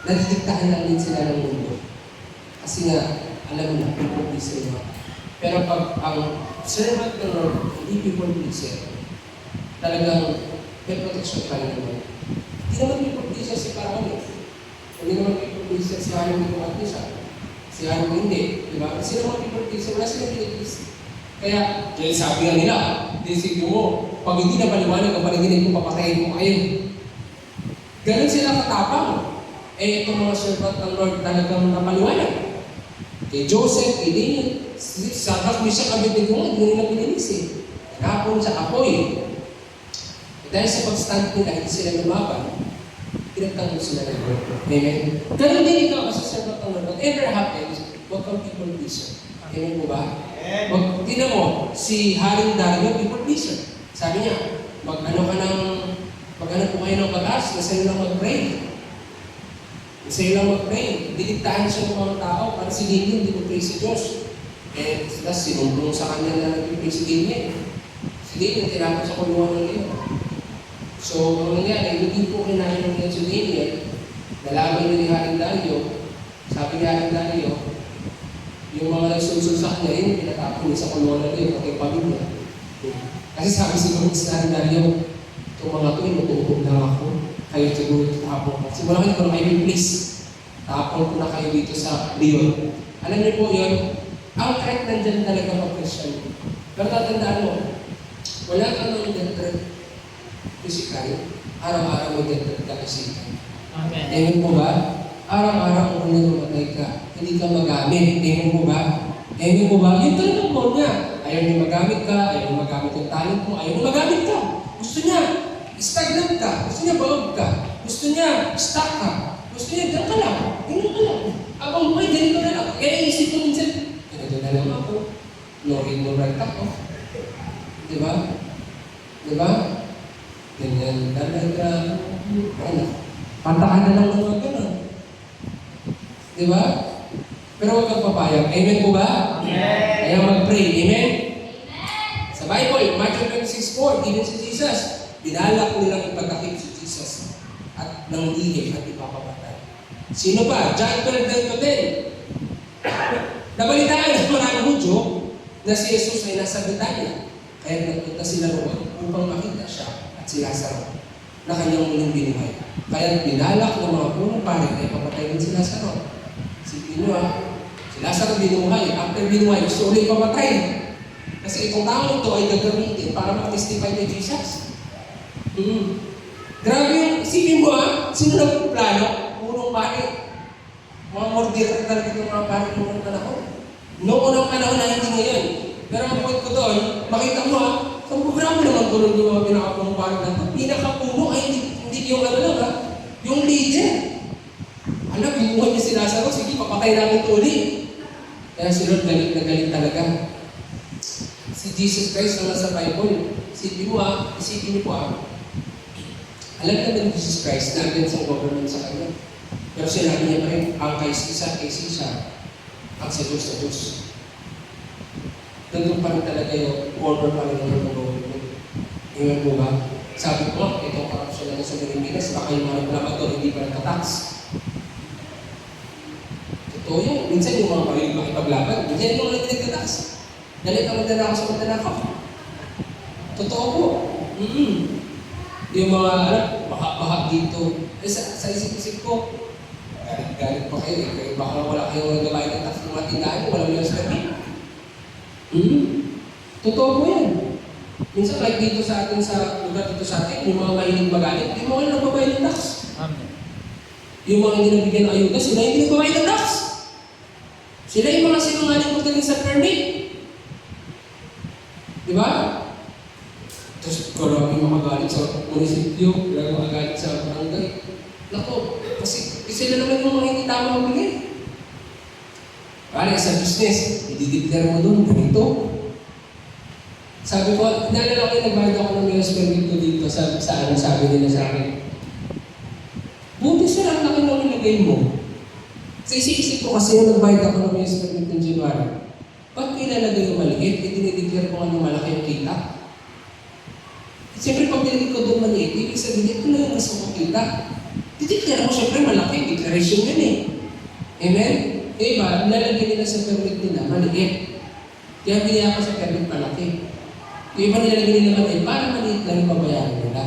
nadidiktahan lang din sila ng mundo. Kasi nga, alam mo na, people pleaser mo. Pero pag ang servant ng Lord, hindi people pleaser, talagang may protection pa rin naman. Hindi naman people pleaser si Paraon Hindi naman people pleaser si Harong dito at isa. Si Harong hindi. Diba? Kasi naman people pleaser, wala silang pinag-pleaser. Kaya, dahil sabi nga nila, desisyon mo, pag hindi na paliwanag ang panaginip mo, papatayin mo kayo. Ganun sila katapang. Itong mga servant ng Lord talagang napaliwanag. Kay Joseph, kay Daniel, sa Meshach, Abednego nga, hindi nila pinilis Nakapon sa apoy. Dahil sa pag-stand nila, hindi sila lumaban, pinagtanggol sila ng Lord. Amen? Ganun din ikaw as a servant ng Lord. Whatever happens, huwag kang people pleaser. Amen po ba? Tignan mo, si Haring Dario, people pleaser. Sabi niya, mag-ano po kayo ng pag-as, na sa'yo lang mag-pray. Sa'yo lang mag-pray. Diniktahan siya ng mga tao para si Daniel, hindi mag-pray si Diyos. Tapos sinumbong sa kanya na nag-pray si Daniel. Si Daniel, tinapos sa kulungan ng Leon. So, ang nangyari, hindi po kinain ng Leon si Daniel. Nalaman niya ni Haring Dario. Sabi ni Haring Dario, yung mga nagsusul sa kanya, yun, pinatapon niya sa kulungan ng Leon, pati pamilya. Kasi sabi siguro sa Haring Dario, Itong mga to, inututok lang ako. Kayo siguro tapon ko. Simula kayo kung kayo, please. Tapon ko na kayo dito sa Leon. Alam niyo po yun, ang kahit nandyan talaga mag-Christian. Pero tatandaan mo, wala kang mga dead physical, araw-araw may dead ka physical. Amen. Amen po ba? Araw-araw kung namatay ka, hindi ka magamit. Amen po ba? Amen po ba? Yun talaga po niya. Ayaw niya magamit ka, ayaw niya magamit yung talent mo, ayaw niya magamit ka. Gusto niya, stagnant ka. Gusto niya baog ka. Gusto niya, stuck ka. Gusto niya, diyan ka lang. Ganyan ka lang. Abang buhay, ganito na lang. Kaya isip ko minsan, ganito na lang ako. No read, no write ako. Diba? Diba? Ganyan talaga. Ano? Pantakan na lang ng mga ganun. Diba? Pero huwag kang papayag. Amen po ba? Amen. Kaya mag-pray. Amen? Sa Bible, Matthew 26:4, even si Jesus, binalak nilang ipagkakip si Jesus at nang lihim at ipapapatay. Sino pa? John 12:10. Nabalitaan ng maraming Hudyo na si Jesus ay nasa Betania. Kaya nagpunta sila roon upang makita siya at si Lazaro na kanyang muling binuhay. Kaya binalak ng mga punong pare ay papatayin si Lazaro. Si Lazaro binuhay. After binuhay, gusto ulit papatay. Kasi itong tao ito ay gagamitin para mag-testify kay Jesus. Grabe yung, isipin mo sino nagplano? Punong pare. Mga murderer talaga yung mga pare noong panahon. Noong unang panahon na hindi ngayon. Pero ang point ko doon, makita mo sa programa naman tulog yung mga pinakapunong pare na ito. Pinakapuno ay hindi yung ano lang yung leader. Alam, binuhay niya si Lazaro, sige, papatay namin ito ulit. Kaya si Lord galit na galit talaga. Si Jesus Christ na nasa Bible, isipin niyo po alam naman ni Jesus Christ na against ang government sa kanya. Pero sinabi niya pa rin, ang kay Caesar, ang sa Diyos sa Diyos. Nandun pa rin talaga yung order pa rin ng government. Ngayon po ba? Sabi ko, itong corruption na sa Pilipinas, baka yung mga reklamador hindi pa nagtatax. Totoo yun. Minsan yung mga parinig makipaglaban, minsan yung mga nagtatax. Galit ang magdala ako sa magdala ko. Totoo po. Yung mga, baka dito. Sa isip-isip ko, galit pa kayo eh. Baka wala kayong nagabayan ng tax ng mga tindahan, walang yung sabi. Totoo po yan. Minsan like dito sa atin, sa lugar dito sa atin, yung mga mahilig magalit, yung mga nagbabayad ng tax. Amen. Yung mga hindi nabigyan ng ayuda, sila hindi nagbabayad ng tax. Sila yung mga sinungaling pagdating sa permit. Diba? Tapos karami makagalit sa munisipyo, karami makagalit sa barangay. Nako, kasi sila naman yung mga hindi tama magbigay. Pare, sa business, i-declare mo doon, ganito. Sabi ko, nalala ko yung nagbayad ako ng meals permit ko dito sa sabi nila sa akin. Buti sila ang laki ng nilagay mo. Sa isip-isip ko kasi yung nagbayad ako ng meals permit ng January. Ba't nilalagay yung maliit? Dinideclare ko nga yung malaki yung kita. Siyempre, pag nilagay ko doon maliit, ibig sabihin, ito na yung mas makakita. Dideclare mo siyempre malaki, declaration yun eh. Amen? Eh iba, nilalagay nila sa permit nila, maliit. Kaya biniya ko sa permit malaki. Yung iba nilalagay nila maliit, para maliit lang yung babayaran nila.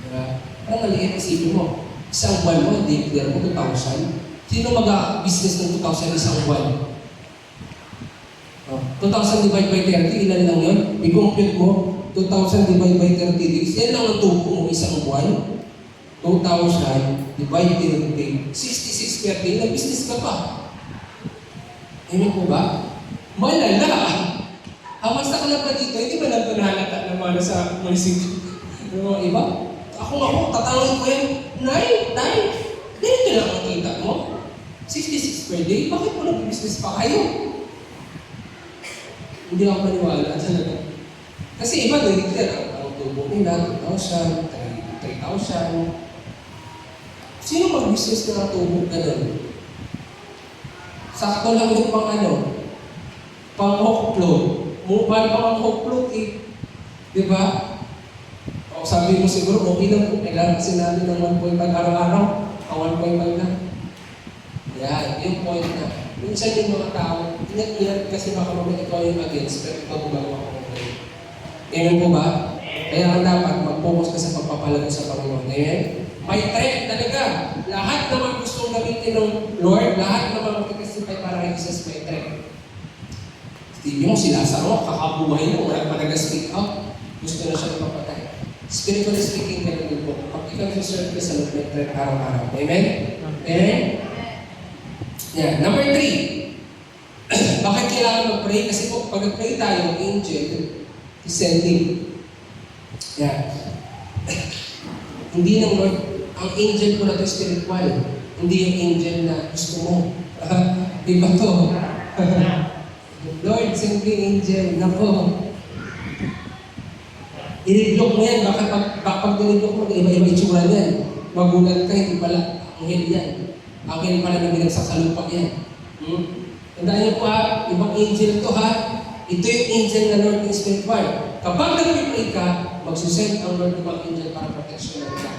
Diba? Parang maliit, isipin mo. Isang buwan mo, declare mo 2,000. Sino mag-business ng 2,000 isang buwan? 2,000 divided by 30, ilan lang yun? I-compute mo, 2,000 divided by 30 days. Yan lang ang tubo mo isang buwan. 2,000 divided by 30, 66 per day, na-business ka pa. Amen po ba? Malala! Hamas na ka lang pa dito, hindi ba nagpanalata ng mga sa munisipyo? Ng mga iba? Ako, tatawin ko yan. Nay, ganito lang ang kita mo. 66 per day, bakit mo nag-business pa kayo? Hindi ako maniwala talaga. Kasi iba nag-declare ang tubo nila, 2,000, 3,000. Sino mag-business na tubo ganun? Sakto lang yung pang-hook-float. Mobile pa ang hook-float eh. Diba? O sabi mo siguro, okay lang po. Kailangan kasi natin ng 1.5 araw-araw. Ang 1.5 na. Yan, yung point na. Minsan yung mga tao, ingat kasi baka mamaya ikaw yung against, pero ikaw gumagawa ko ng Amen po ba? Kaya ang dapat, mag-focus ka sa pagpapalago sa Panginoon. Amen? May threat talaga. Lahat naman gustong gamitin ng Lord, lahat naman magkakasipay para kay Jesus may threat. Hindi mo sila sa kakabuhay mo, wala pa nag-speak out. Gusto na siya ipapatay. Spiritually speaking, ganun din po. Pag ikaw serve ka sa Lord, may threat araw-araw. Amen? Amen? Yeah. Number 3. Bakit kailangan mag-pray? Kasi po, pag nag-pray tayo, angel, descending. Yeah. Hindi ng Lord, ang angel ko na ito spiritual. Hindi yung angel na gusto mo. Iba to. Lord, simple angel. Nako. I-reblok mo yan. Pag diniblock mo, iba-iba itsura yan. Magulat ka, hindi pala anghel yan. Anghel pala na binagsak sa lupa yan. Tandaan niyo po ha, ibang angel to ha. Ito yung angel na Lord ng spiritual. Kapag nag-pray ka, magsusend ang Lord ng mga angel para protection ka.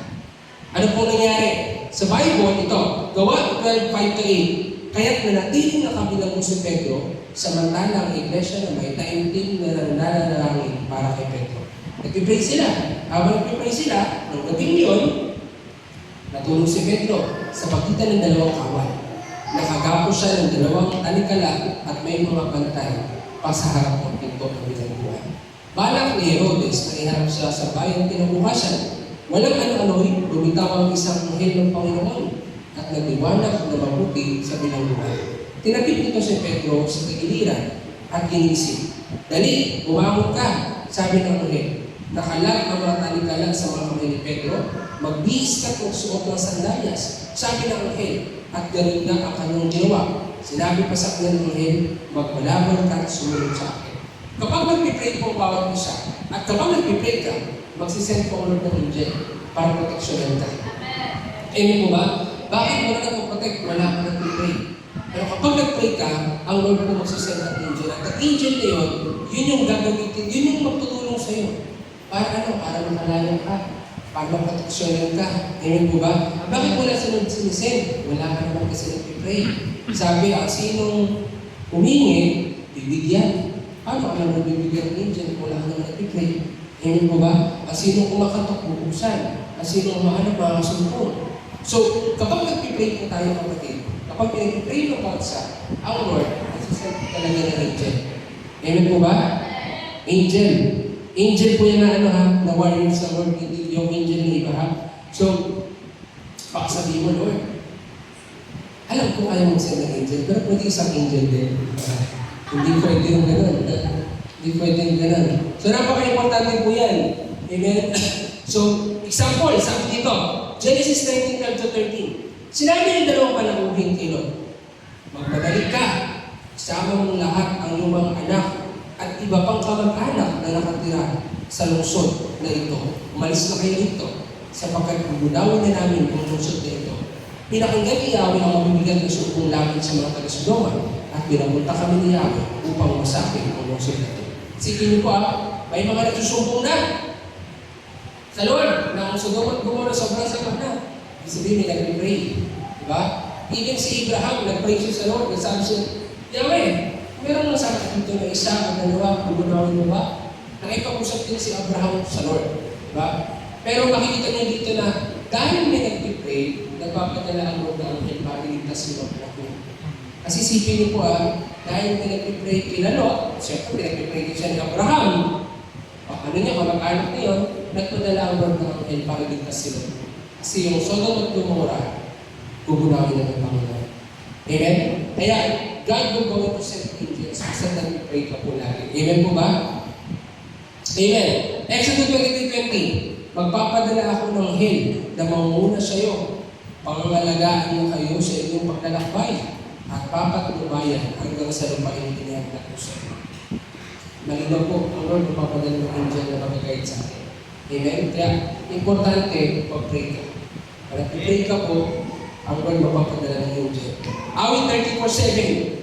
Ano po nangyari? Sa Bible, ito, Gawa 12:5-8. Kaya't nanatiling nakabilang si Pedro, samantalang ang iglesia na may taimtim na nananalangin para kay Pedro. Nag-pray sila. Habang nag-pray sila, nung gabing yun, natulog si Pedro sa pagitan ng dalawang kawal. Nakagapo siya ng dalawang talikala at may mga bantay pa sa harap ng pinto ng bilangguan. Balak ni Herodes na iharap siya sa bayan kinabukasan. Walang ano-ano'y lumitaw ang isang anghel ng Panginoon at nagliwanag na mabuti sa bilangguan. Tinapit nito si Pedro sa tagiliran at ginising. Dali, bumangon ka, sabi ng anghel. Nakalag ang mga talikala sa mga kamay ni Pedro. Magbihis ka kung suot ng sandalyas, sabi ng anghel. At ganun na ang kanyang ginawa. Sinabi pa sa kanyang anghel, magpalaban ka at sumunod sa akin. Kapag nagpipray po bawat isa, at kapag nagpipray ka, magsisend po ulit ng angel para proteksyonan ka. Amen po ba? Bakit mo na nag-protect? Wala ka nagpipray. Pero kapag nagpray ka, ang Lord po magsisend ng angel. At ang angel na yun yung gagamitin, yun yung magtutulong sa iyo. Para ano? Para makalaya ka. Para maproteksyonan ka. Amen po ba? Bakit wala sunod sinisend? Wala ka naman kasi nagpipray. Sabi, ang sinong humingi, bibigyan. Paano ka naman bibigyan ng angel? Wala ka naman nagpipray. Amen po ba? Ang sinong kumakatok, bubuksan. Ang sinong umahanap, makakasumpong. So, kapag nagpipray po tayo kapatid, kapag pinagpipray ng bangsa, ang Lord, nasisend talaga ng angel. Amen po ba? Angel. Angel po yan na ano ha, na warrior sa Lord, hindi yung angel na iba ha. So, baka sabihin mo, Lord, alam ko kaya mag-send ng angel, pero pwede isang angel din. Hindi pwede yung gano'n. Hindi pwede yung gano'n. So, napaka-importante po yan. Amen? So, example, sabi dito, Genesis 19:12-13. Sinabi ng dalawang panaguhin kay Lot, magpadali ka, isama mong lahat ang iyong mga anak at iba pang kamag-anak na nakatira sa lungsod na ito. Umalis na kayo dito sapagkat bubunawin na namin ang lungsod na ito. Pinakinggan ni Yahweh ang mabibigyan ng sumpong laban sa mga taga-Sodoma at pinapunta kami ni Yahweh upang masakin ang lungsod na ito. Sige niyo po may mga nagsusumpong na sa Lord na ang Sodoma at Gomorrah sobrang sama na. Ibig sabihin may nag-pray. Diba? Even si Abraham, nag-pray siya sa Lord. Nagsabi siya, Yahweh, meron lang sa akin dito na isa at dalawa, bumunawin mo ba? Nakipag-usap din si Abraham sa Lord. Diba? Pero makikita niyo dito na dahil may nag-pray, nagpapadala ang Lord na ang para iligtas yung mga po. Kasi isipin niyo po dahil may nag-pray kila Lot, siyempre nag-pray din siya ni Abraham. Ano niya, kamag-anak niya, nagpadala ang Lord ng angel para iligtas sila. Kasi yung Sodom at Gomorrah, gugunawin na ng Panginoon. Amen? Kaya, God will go to send angels kasi nag-pray ka po lagi. Amen po ba? Amen. Exodus 23:20. Magpapadala ako ng anghel na mangunguna sa iyo. Pangangalagaan niyo kayo sa inyong paglalakbay at papatnubayan hanggang sa lupain tinihagdak ko sa iyo. Malinaw po, ang Lord magpapadala ng angel na mag-guide sa atin. Amen? Kaya, importante, pag-pray ka. Para pag-pray ka po, ang Lord magpapadala ng angel. Awit 34:7.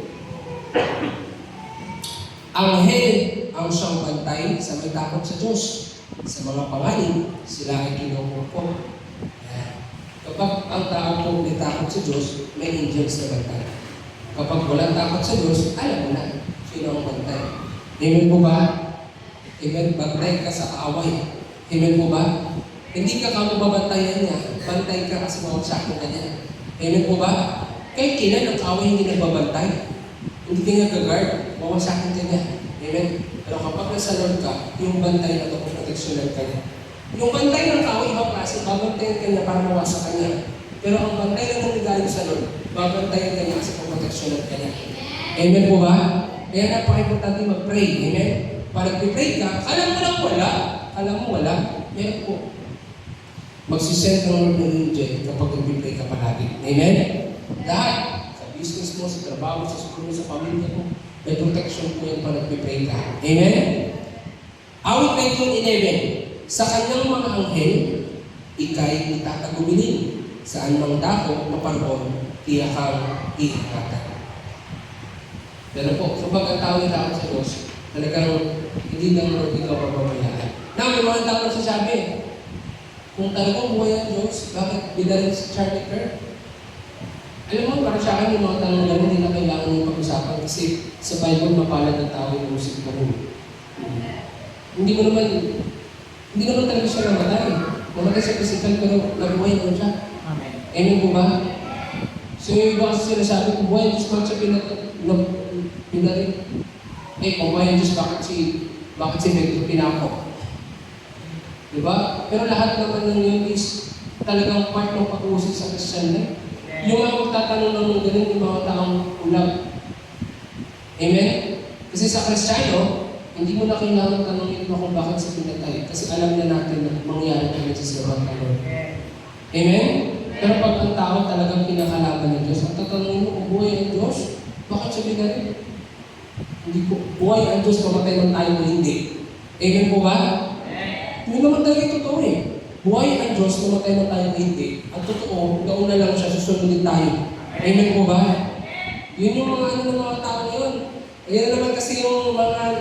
Anghel ang siyang bantay sa may takot sa Diyos. Sa mga panganin, sila ay kinukupo. Kapag ang tao po may takot sa Diyos, may angel sa bantay. Kapag walang takot sa Diyos, alam mo na, sino ang bantay. Amen po ba? Amen, bantay ka sa kaaway. Amen po ba? Hindi ka mababantayan niya, bantay ka kasi mawagsakin ka niya. Amen po ba? Kahit kailan ang kaway hindi nagbabantay, hindi ka niya gagard, mawagsakin ka niya. Amen? Pero kapag nasa Lord ka, yung bantay na ito kung proteksyonan ka niya. Yung bantay ng kaway, ibang klase, babantayan ka niya para mawasak ka niya. Pero ang bantay na nanggaling sa Lord, babantayan ka niya kasi kung proteksyonan ka niya. Amen po ba? Kaya napaka-importante mag-pray. Amen? Para nag-pray ka, alam mo lang wala. Alam mo wala. Meron po. Magsisend ng Lord ng angel kapag nag-pray ka palagi. Amen? Lahat. Sa business mo, sa trabaho, sa school mo, sa pamilya mo, may protection po yan para nag-pray ka. Amen? Awit 19:11. Sa kanyang mga anghel, ika'y itatagumilin. Saan mang dako, maparoon, tiyak kang iingatan. Pero po, kapag ang tao nila ako sa Diyos, talagang hindi ng Lord ikaw mababayaan. Na, may mga tao nagsasabi, kung talagang buhay ang Diyos, bakit bidalin si Charlie Kirk? Alam mo, para sa akin yung mga tanong na hindi na kailangan yung pag-usapan kasi sa Bible mapalad ang tao yung musik na rin. Hindi naman talaga siya namatay. Namatay sa physical pero nabuhay naman siya. Amen. Amen po ba? So yung iba kasi sinasabi kung buhay ang Diyos, bakit siya pinarin? Kung buhay ang Diyos, bakit si Pedro pinako? Diba? Pero lahat naman ng yun is talagang part ng pag-uusap sa Christian life. Yung mga magtatanong ng ganun, yung mga taong ulam. Amen? Kasi sa Kristiyano, hindi mo na kailangan tanongin mo kung bakit sa pinatay. Kasi alam na natin na mangyari kami sa sirang kalor. Amen? Pero pag ang tao talagang pinakalaban ng Diyos, at tatanungin mo kung buhay ang Diyos, bakit siya binarin? Hindi po. Buhay ang Diyos, mamatay man tayo o hindi. Amen po ba? Hindi naman talaga totoo eh. Buhay ang Diyos, mamatay man tayo o hindi. Ang totoo, nauna lang siya, susunodin tayo. Amen po ba? Yun yung mga ng mga tao ngayon. Ayan naman kasi yung mga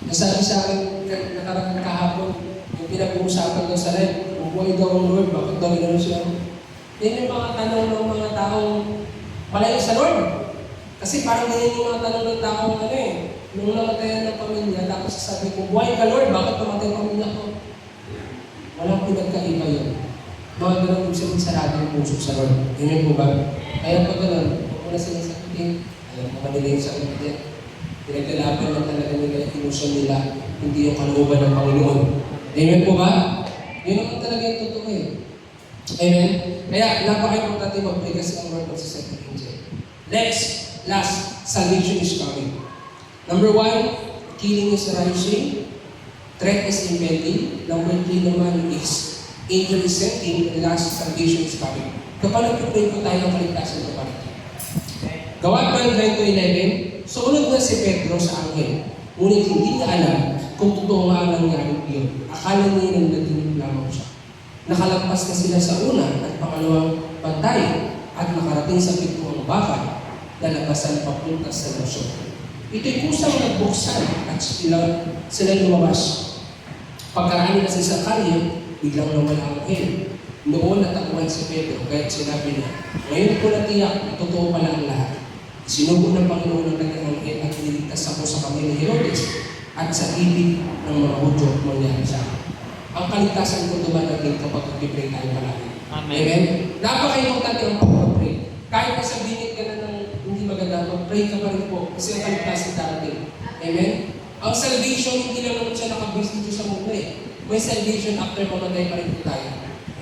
nasabi sa akin nakarang kahapon, yung pinag-uusapan daw sa red, kung buhay daw ang Lord, bakit daw gano'n siya? Yan yung mga tanong ng mga taong malayo sa Lord. Kasi parang ganyan yung mga tanong ng taong nung namatayan ng pamilya, tapos sasabi ko, buhay ka Lord, bakit namatay ang pamilya ko? Walang pinagkaiba yun. Mga ganun kung sabihin sarado yung puso sa Lord. Amen po ba? Kaya pag ganun, huwag mo na sinasabihin, alam naman nila yung sakit din. Pinaglalaban lang talaga nila yung ilusyon nila, hindi yung kalooban ng Panginoon. Amen po ba? Yun naman talaga yung totoo eh. Amen? Kaya napaka-importante mag-pray kasi ang Lord magsasend ng angel. Last, salvation is coming. Number 1, killing is rising. Threat is impending. Number 3 naman is angel is sending. And last, salvation is coming. Kapag nag-pray po tayo ng kaligtasan ng kapatid. Gawa 9:11, sumunod na si Pedro sa anghel. Ngunit hindi niya alam kung totoo nga ang nangyari iyon. Akala niya nang nadinig lamang siya. Nakalagpas na sila sa una at pangalawang bantay at nakarating sa pintuang bakal na labasan papunta sa lusyon. Ito'y kusang nagbuksan at sila lumabas. Pagkaraan nila sa isang kalye, biglang nawala ang anghel. Noon natakbuhan si Pedro, kaya sinabi niya, ngayon ko natiyak na totoo pala ang lahat. Sinubo ng Panginoon ng kanyang anghel at niligtas ako sa kamay ni Herodes at sa ibig ng mga Hudyo at mangyari sa akin. Ang kaligtasan ko dumadating kapag mag-pray tayo palagi. Amen. Amen? Napaka-importante ang pag-pray. Kahit na sabihin ka na ng hindi maganda, mag-pray ka pa rin po kasi ang kaligtasan darating. Amen? Ang salvation, hindi lang naman siya nakabase dito sa mundo eh. May salvation after mamatay pa rin po tayo.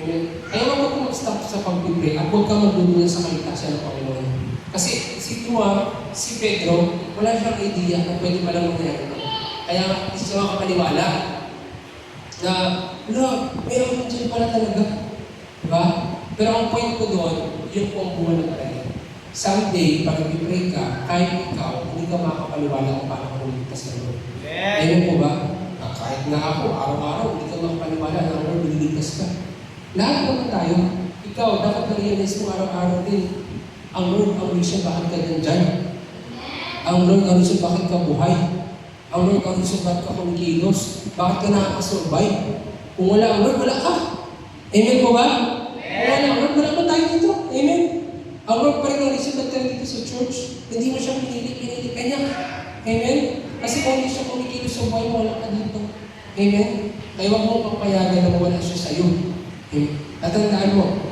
Amen? Kaya huwag mo mag-stop sa pag-pray at huwag ka magdudulan sa kaligtasan ng Panginoon. Kasi si Pedro, wala siyang idea na pwede palang mangyari. Kaya isa siya makapaniwala na, may angel pala talaga. Diba? Pero ang point ko doon, yung kung buwan ng prayer. Someday, pag nag-pray ka, kahit ikaw, hindi ka makapaniwala kung paano ka lumiligtas ng Lord. Ayun po ba? Kahit nga ako, araw-araw, hindi ka makapaniwala na ang Lord lumiligtas ka. Lahat naman tayo, ikaw, dapat na-realize mo araw-araw din, ang Lord ang reason bakit ka nandyan. Ang Lord ang reason bakit ka buhay. Ang Lord ang reason bakit ka kumikilos. Bakit ka nakaka-survive. Kung wala ang Lord, wala ka. Amen po ba? Kung wala ang Lord, wala pa tayo dito. Amen? Ang Lord pa rin ang reason bakit ka dito sa church. Hindi mo siya pinili ka niya. Amen? Kasi kung hindi siya kumikilos sa buhay mo, wala ka dito. Amen? Kaya huwag mong papayagan na mawala siya sa iyo. Amen? At tandaan mo,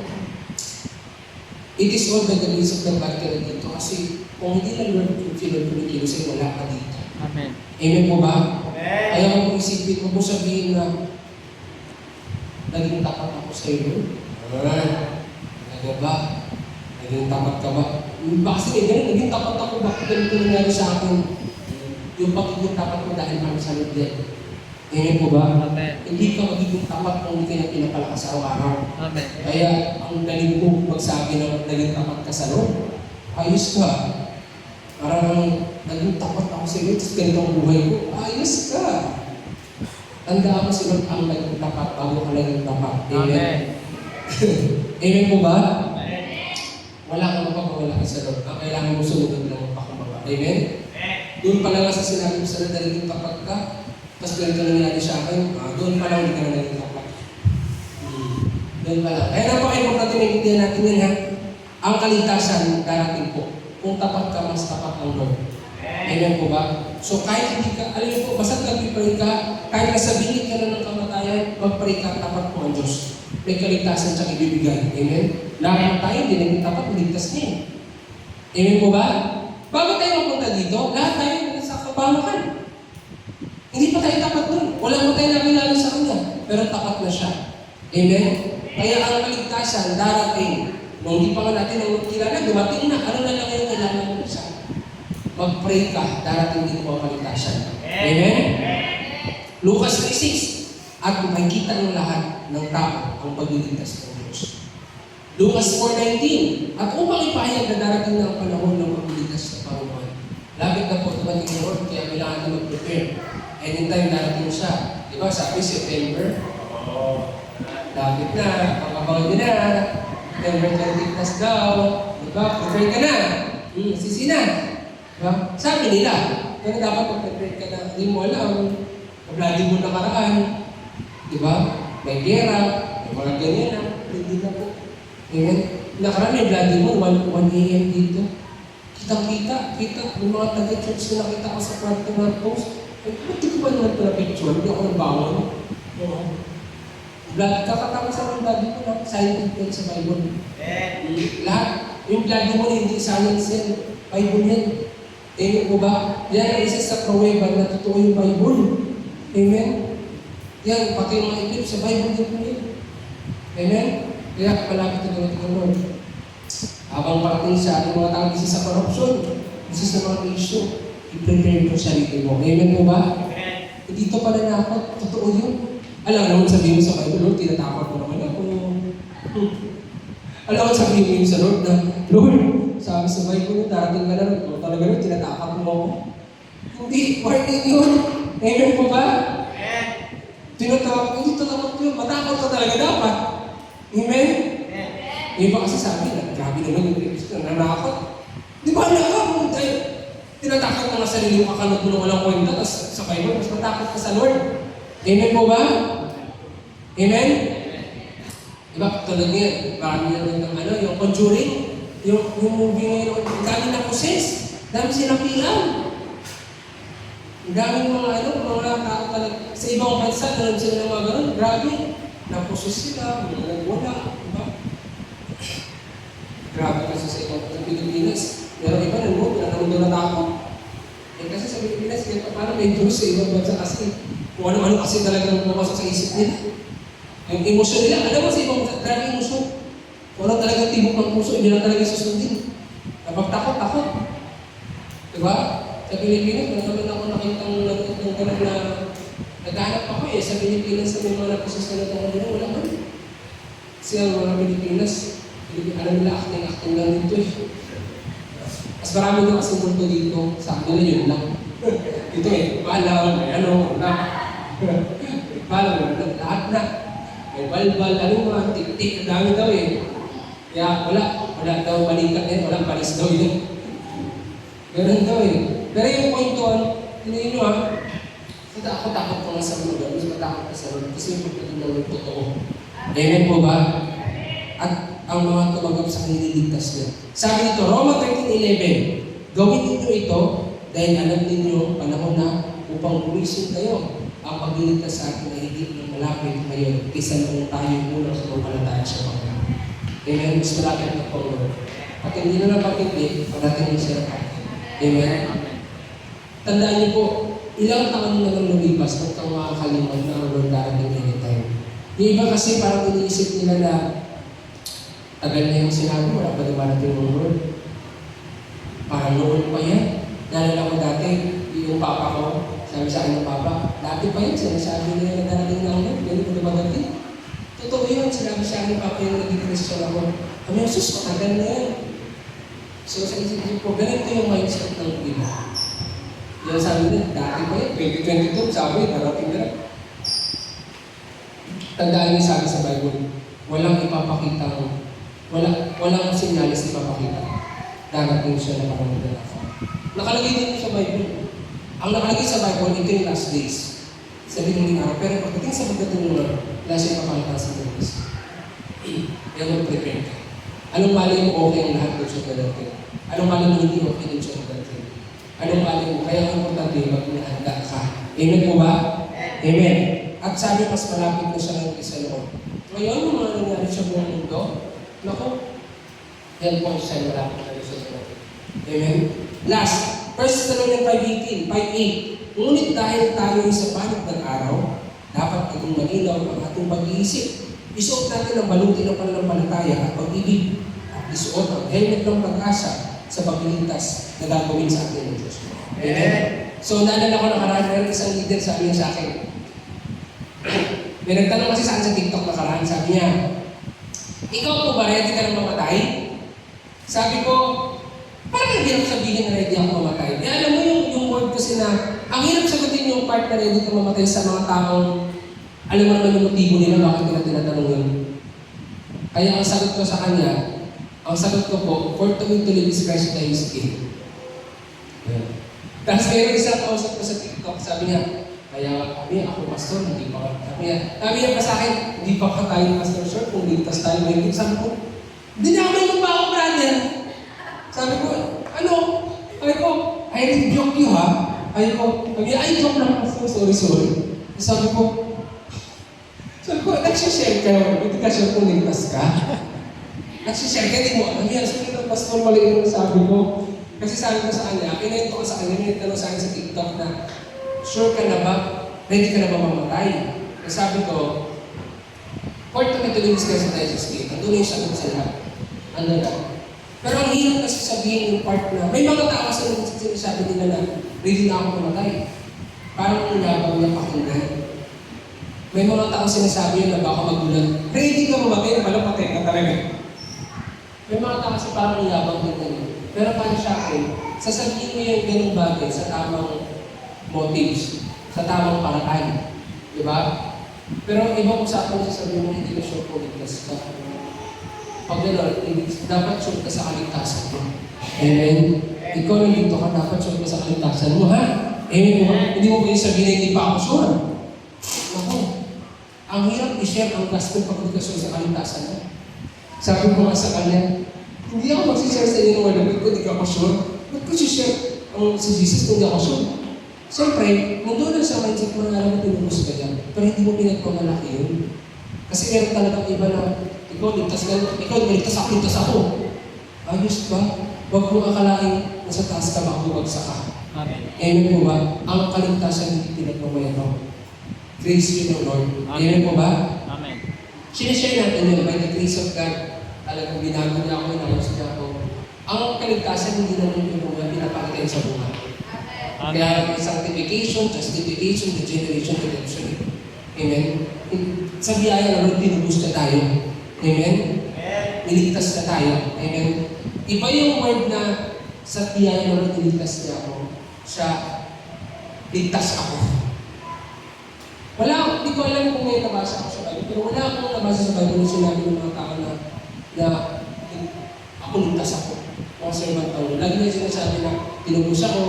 it is all by the grace of the God ka na dito. Kasi kung hindi na Lord yung kilos ay wala ka dito. Amen. Amen po ba? Amen. Kaya huwag mong isipin, huwag mong sabihin na naging tapat ako sa iyo. Ano ba? Naging tapat ka ba? Kasi naging tapat ako, bakit ganito nangyari sa akin? Yung pagiging tapat mo dahil kami sa Lord din. Amen po ba? Amen. Hindi ka magiging tapat kung hindi ka na pinapalakas araw-araw. Amen. Kaya ang galing ko magsabi na naging tapat ka sa Lord. Ayos ka. Parang naging tapat ako sa iyo, tapos ganito ang buhay ko. Ayos ka. Tandaan mo si Lord ang naging tapat bago ka naging tapat. Amen. Amen po ba? Amen. Wala kang mapapawala sa Lord. Ang kailangan mo sumunod lang magpakumbaba. Amen? Doon pa lang sa sinabi mo sa Lord, naging tapat ka, tapos ganito nangyari sa akin, doon pa lang hindi ka na naging tapat. Doon pa lang. Kaya napaka-importante maintindihan natin yan, ha? Ang kaligtasan darating po. Kung tapat ka, mas tapat ang Lord. Amen po ba? So kahit hindi ka, alam mo po, basta nag-pray ka, kahit nasa bingit ka na ng kamatayan, mag-pray ka, tapat po ang Diyos. May kaligtasan siyang ibibigay. Amen? Lahat ng tayo, hindi naging tapat, maligtas niya. Amen po ba? Bago tayo mapunta dito, lahat tayo nasa kabamakan. Hindi pa tayo tapat nun. Wala mo tayo nakilala sa Kanya. Pero tapat na siya. Amen? Kaya ang kaligtasan, darating. Nung hindi pa nga natin ang kilala, dumating na. Ano na lang yung kailangan mo siya? Mag-pray ka, darating din po ang kaligtasan. Amen? Lucas 3:6. At makikita ng lahat ng tao ang pagliligtas ng Diyos. Lucas 4:19. At upang ipahayag na darating na ang panahon ng pagliligtas ng Panginoon. Lapit na po dumating ng Lord, kaya kailangan na mag-prepare. Anytime darating siya. Di ba? Sabi September. Lapit na. Pagkabagal din na. September 20 plus daw. Di ba? Prepare ka na. Sisi na. Diba? Sabi nila, kaya dapat mag-prepare ka na. Hindi mo alam. Mabladi mo nakaraan. Diba? May gera. May mga ganyan na. Hindi na po. Amen? Nakaraan may bloody mo. 1 a.m. dito. Kita. Yung mga taga-church na nakita ko sa front ng mga post. Hindi ko ba naman ito na picture? Hindi ako nagbangon. Kakatapos sa mga bloody mo lang. Silent yan sa Bible. Lahat. Yung bloody mo hindi silent yan. Bible yan. Amen po ba? Yan ang isa sa pruweba na totoo yung Bible. Amen? Yan, pati yung mga eclipse sa Bible din po yan. Amen? Kaya malapit na dumating ang Lord. Habang parating sa ating mga tao, isa sa corruption, isa sa mga issue, i-prepare mo sarili mo. Amen po ba? Amen. Dito pala na ako, totoo yun. Alam naman sabihin mo sa Bible, Lord, tinatakot mo naman ako. Alam naman sabihin mo sa Lord na, Lord, sabi sa Bible, darating ka na, ikaw talaga Lord, tinatakot mo ako. Hindi, warning yun. Amen po ba? Amen. Tinatawag, hindi takot ko yun, matakot ka talaga dapat. Amen? Amen. Iba kasi sabi na, grabe naman yung Kristo, nanakot. Di ba nakakot? Tinatakot mo nga sarili mo, kakanot mo na walang kwenta, tapos sa Bible, mas matakot ka sa Lord. Amen po ba? Amen? Diba, tulad niya, marami na rin ng yung Conjuring, yung movie ngayon, ang dami na poses, dami silang pilang. Ang daming mga tao talaga. Sa ibang bansa, nalang sila ng mga ganun, grabe. Naposes sila, wala, diba? Grabe kasi sa ibang sa Pilipinas. Pero iba na mo, wala naman doon natakot. Kasi sa Pilipinas, parang may Diyos sa ibang bansa kasi kung ano-ano kasi talagang pumasok sa isip nila. Yung emosyon nila, alam mo sa ibang bansa, grabe emosyon. Wala talagang tibok ng puso, hindi lang talaga susundin. Kapag takot. Diba? Sa Pilipinas, naman ako nakita ng gano'n na naghahanap ako sa Pilipinas sa may mga napusos na natin wala man. Kasi ang mga Pilipinas, alam nila acting lang dito Mas marami na kasi punto dito, sa kanila yun lang. Dito paalam, paalam, lahat na. May balbal, mga tik-tik, ang dami daw Kaya wala daw balikan walang palis daw yun. Ganun daw Pero yung point doon, hindi nyo takot ko nga sa mga mas matakot ka sa Lord kasi yung pagdating ng Lord totoo. Amen po ba? At ang mga tumagap sa kanililigtas niya. Sabi nito, Roma 13:11, gawin ninyo ito dahil alam ninyo panahon na upang bumisin kayo ang pagliligtas sa atin ay higit ng malapit ngayon kaysa noong tayo unang sumampalataya sa Panginoon. Amen? Mas malapit na Panginoon. At hindi na napakindi, parating na siya atin. Amen? Tandaan niyo po, ilang taon na lang lumipas, huwag kang makakalimutan na ang Lord darating anytime. Yung iba kasi parang iniisip nila na tagal na yung sinabi, wala pa dumarating ng Lord. Parang noon pa yan. Nalala ko dati, yung papa ko, sabi sa akin ng papa, dati pa yan, sinasabi nila na darating ng Lord, ganun pa dumarating. Totoo yun, sinabi sa akin ng papa yung naging Christian ako. Kami, sus, matagal na yan. So sa isip ko, ganito yung mindset ng iba. Yung sabi nila, dati pa yan, 2022, sabi, darating na. Tandaan niyo sabi sa Bible, walang ipapakita, walang sinyalis ipapakita. Darating siya na parang magdalafa. Nakalagay din sa Bible. Ang nakalagay sa Bible, ito yung last days. Sabi ng araw. Pero pagdating sa pagdating ng Lord, wala siya ipapakita sa Bible. Kaya mag-prepare ka. Anong mali mo okay ang lahat doon siya darating? Anong mali mo hindi okay doon siya darating? Anong mali mo? Kaya ang importante, mag-inahanda ka. Amen po ba? Amen. At sabi, mas malapit na siya ng isa noon. Ngayon, yung mga nangyari sa buong mundo, naku, yan po siya malapit na siya noon. Amen? Last, 1 Thessalonians 5:18, 5:8. Ngunit dahil tayo sa panig ng araw, dapat naging malinaw ang ating pag-iisip. Isuot natin ang baluti ng pananampalataya at pag-ibig at isuot ang helmet ng pag-asa sa pagliligtas na gagawin sa atin ng Diyos. Amen? So, naalala ko nakaraan, meron isang leader sabi niya sa akin, may nagtanong kasi saan sa TikTok nakaraan, sabi niya, ikaw po ba ready ka na mamatay? Sabi ko, parang hindi ako sabihin na ready ako mamatay. Eh, alam mo yung word kasi na, ang hirap sagutin yung part na ready ka mamatay sa mga taong, alam mo naman yung motibo nila, bakit nila tinatanong yun. Kaya ang sagot ko sa kanya, ang sagot ko po, for to me to live is Christ, die is gain. Tapos mayroon isang kausap ko sa TikTok, sabi niya, kaya kami, ako pastor, hindi pa sabi niya pa sa akin, hindi pa ka tayo pastor, sir, kung ligtas tayo may ito. Sabi ko, dinamay mo pa ako, brother. Sabi ko, ano? I rebuke you, ha? Ay, joke lang, pastor, sorry. Sabi ko, nagsishare ka, hindi ka sure kung ligtas ka. Nagsishare ka, di mo alam yan. Sabi ko, pastor, mali yung sabi ko. Kasi sabi ko sa kanya, pinahit ko sa kanya, pinahit sa akin sa TikTok na, sure ka na ba? Ready ka na ba mamatay? Sabi ko, for to me to live is Christ, die is gain. Andun yung sagot sa lahat. Ano na? Pero ang hirap kasi sabihin yung part na, may mga tao sa sinasabi nila na, ready na ako mamatay. Parang niyabang niya pakinggan. May mga tao sinasabi yun na baka magulat, ready ka mamatay, pala patay ka talaga. May mga tao kasi parang niyabang din ganun. Pero para sa akin, sasabihin mo yung ganung bagay sa tamang motives, sa tamang paraan. Diba? Pero ang ibang usapan sasabihin mo, hindi ka sure kung ligtas ka. Pag gano'n, dapat sure ka sa kaligtasan mo. Amen? Ikaw nandito ka, dapat sure ka sa kaligtasan mo, ha? Amen? Hindi mo pwede sabihin na hindi pa ako sure. Ako, ang hirap i-share ang gospel pag hindi ka sure sa kaligtasan mo. Sabi ko nga sa kanya, hindi ako magsishare sa inyo ng wala ko, hindi ka ako sure. Ba't ko si-share si Jesus kung hindi ako sure? Siyempre, nandun na sa mindset mo na alam mo tinubos ka yan, pero hindi mo pinagpamalaki yun. Kasi meron talagang iba na, ikaw ligtas ako. Ayos ba? Huwag mo akalain nasa taas ka, makabubagsak ka. Amen. Amen po ba? Ang kaligtasan hindi pinagpamayaw. Praise you, the Lord. Amen po ba? Amen. Sinashare natin yun, by the grace of God. Talagang binago niya ako, inayos niya ako. Ang kaligtasan hindi naman yung mga pinapakita sa buhay. Kaya may sanctification, justification, regeneration, redemption. Amen? Sa biyaya naman, tinubos na tayo. Amen? Niligtas na tayo. Amen? Iba yung word na sa biyaya naman, niligtas niya ako. Siya, ligtas ako. Hindi ko alam kung may nabasa ako sa Bible, pero wala akong nabasa sa Bible na sinabi ng mga tao na ako ligtas ako. Mga servant ako. Lagi na sinasabi na tinubos ako,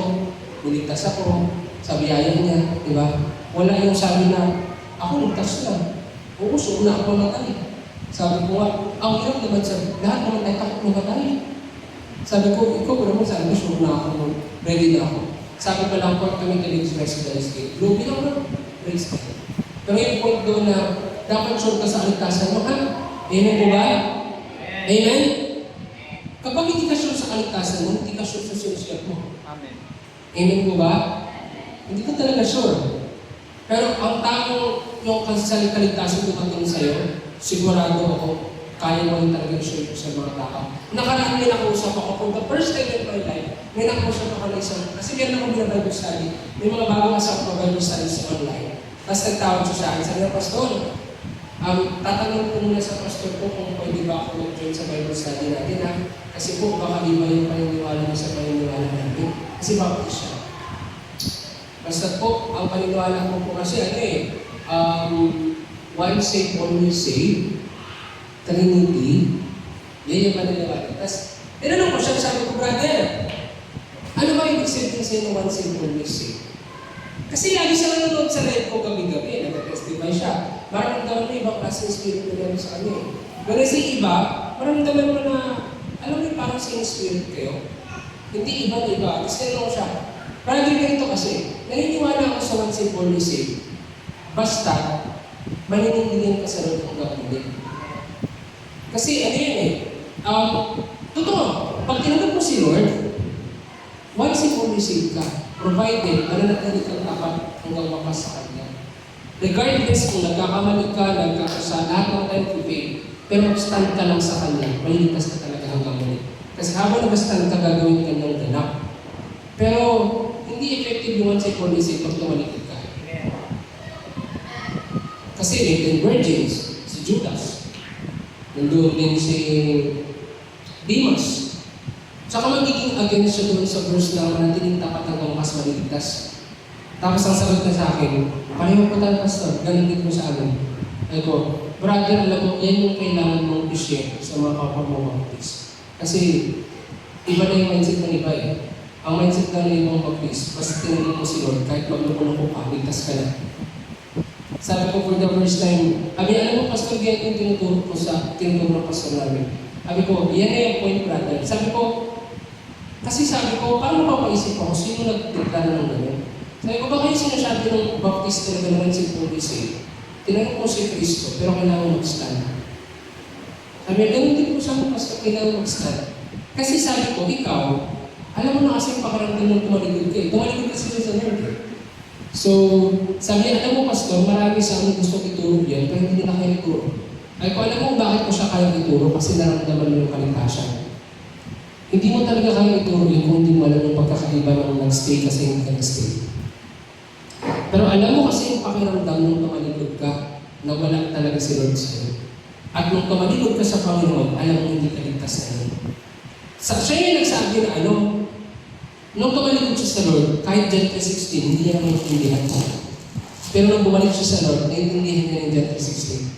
niligtas ako, sa biyaya niya, di ba? Wala yung sabi na, ako ligtas lang. Oo, so na ako mamatay. Sabi ko nga, ang hirap naman sa lahat naman tayo takot mamatay. Sabi ko, ikaw naman sabi ko, sure na ako, ready na ako. Sabi ko lang, kung kami kalig sa Christ, Globe lang na. Praise God. Pero yung point doon na dapat sure ka sa kaligtasan mo, ha? Amen po ba? Amen? Kapag hindi ka sure sa kaligtasan mo, hindi ka sure sa sinusunod mo. Amen. Amen po ba? Hindi ka talaga sure. Pero ang tamang yung kaligtasan dumating sa'yo, sigurado ako, kaya mo rin talaga sure sa mga tao. Nakaraan may nakausap ako, for the first time in my life, may nakausap ako na isang, kasi meron akong Bible study, may mga bagong asap ko Bible study sa online. Tapos nagtawag siya sa akin, sabi niya, Pastor, tatanong ko muna sa pastor ko kung pwede ba ako mag-join sa Bible study natin, ha? Kasi po, baka iba yung paniniwala mo sa paniniwala namin. Kasi baptist siya. Basta po, ang paniniwala ko po kasi once saved, always saved, Trinity, yan yung paniniwala. Tapos, tinanong ko siya, sabi ko, brother, ano ba yung accepting sa'yo ng once saved, always saved? Kasi lagi siya nanonood sa live ko gabi-gabi, nag-testify siya. Maramdaman mo ibang klase ng spirit na meron sa kanya. Pero sa iba, maramdaman mo na, alam mo parang same spirit kayo. Hindi iba na iba. Tapos tinanong siya, brother, ganito kasi, naniniwala ako sa once saved, always saved. Basta, maninindigan ka sa Lord hanggang huli. Kasi ano yan totoo, pag tinanong mo si Lord, once saved, always saved ka. Provided, mananatili kang tapat hanggang wakas sa Kanya. Regardless kung nagkakamali ka, nagkakasa, lahat ng time to fail, pero stand ka lang sa Kanya, maliligtas ka talaga hanggang muli. Kasi habang nag-stand ka, gagawin ka niyang ganap. Pero, hindi effective yung once saved, always saved pag tumalikod ka. Kasi 18 virgins, si Judas. Nandun din si Demas. Saka magiging against siya doon sa verse na manatiling tapat hanggang mas maliligtas. Tapos ang sagot na sa akin, pareho po tayo, Pastor, ganun din po sa amin. Ay ko, brother, alam mo, yan yung kailangan mong i-share sa mga kapwa mo baptist. Kasi, iba na yung mindset ng iba eh. Ang mindset na ibang baptist, basta tinanong mo si Lord, kahit magloko-loko ka, ligtas ka na. Sabi ko for the first time, alam mo, Pastor, ganyan yung tinuturo ng pastor namin. Sabi ko, yan na yung point, brother. Sabi ko, paano mapapaisip ako, sino nagtiklaro ng gano'n? Sabi ko, baka yung sinasabi ng baptist talaga naman si Paul say, tinanong ko si Kristo, pero kailangan mag-stand. Sabi niya, ganun din po sa mga pastor, kailangan mag-stand. Kasi sabi ko, ikaw, alam mo na kasi yung pakaramdam ng tumaligod ka. Tumaligod ka sila sa Lord. So, sabi niya, alam mo, Pastor, marami sa amin gusto ituro yan, pero hindi na kaya ituro. Ay ko, alam mo bakit ko siya kaya ituro? Kasi naramdaman mo yung kaligtasan. Hindi mo talaga kaya ituro yun kung hindi mo alam yung pagkakaiba ng nag-stay kasi hindi ka nag-stay. Pero alam mo kasi yung pakiramdam nung tumalikod ka na wala talaga si Lord sa'yo. At nung tumalikod ka sa Panginoon, alam mo hindi ka ligtas na yun. Siya yung nagsabi na nung tumalikod siya sa Lord, kahit John 3:16, hindi niya naman intindihan mo. Pero nung bumalik siya sa Lord, naintindihan niya yung John 3:16.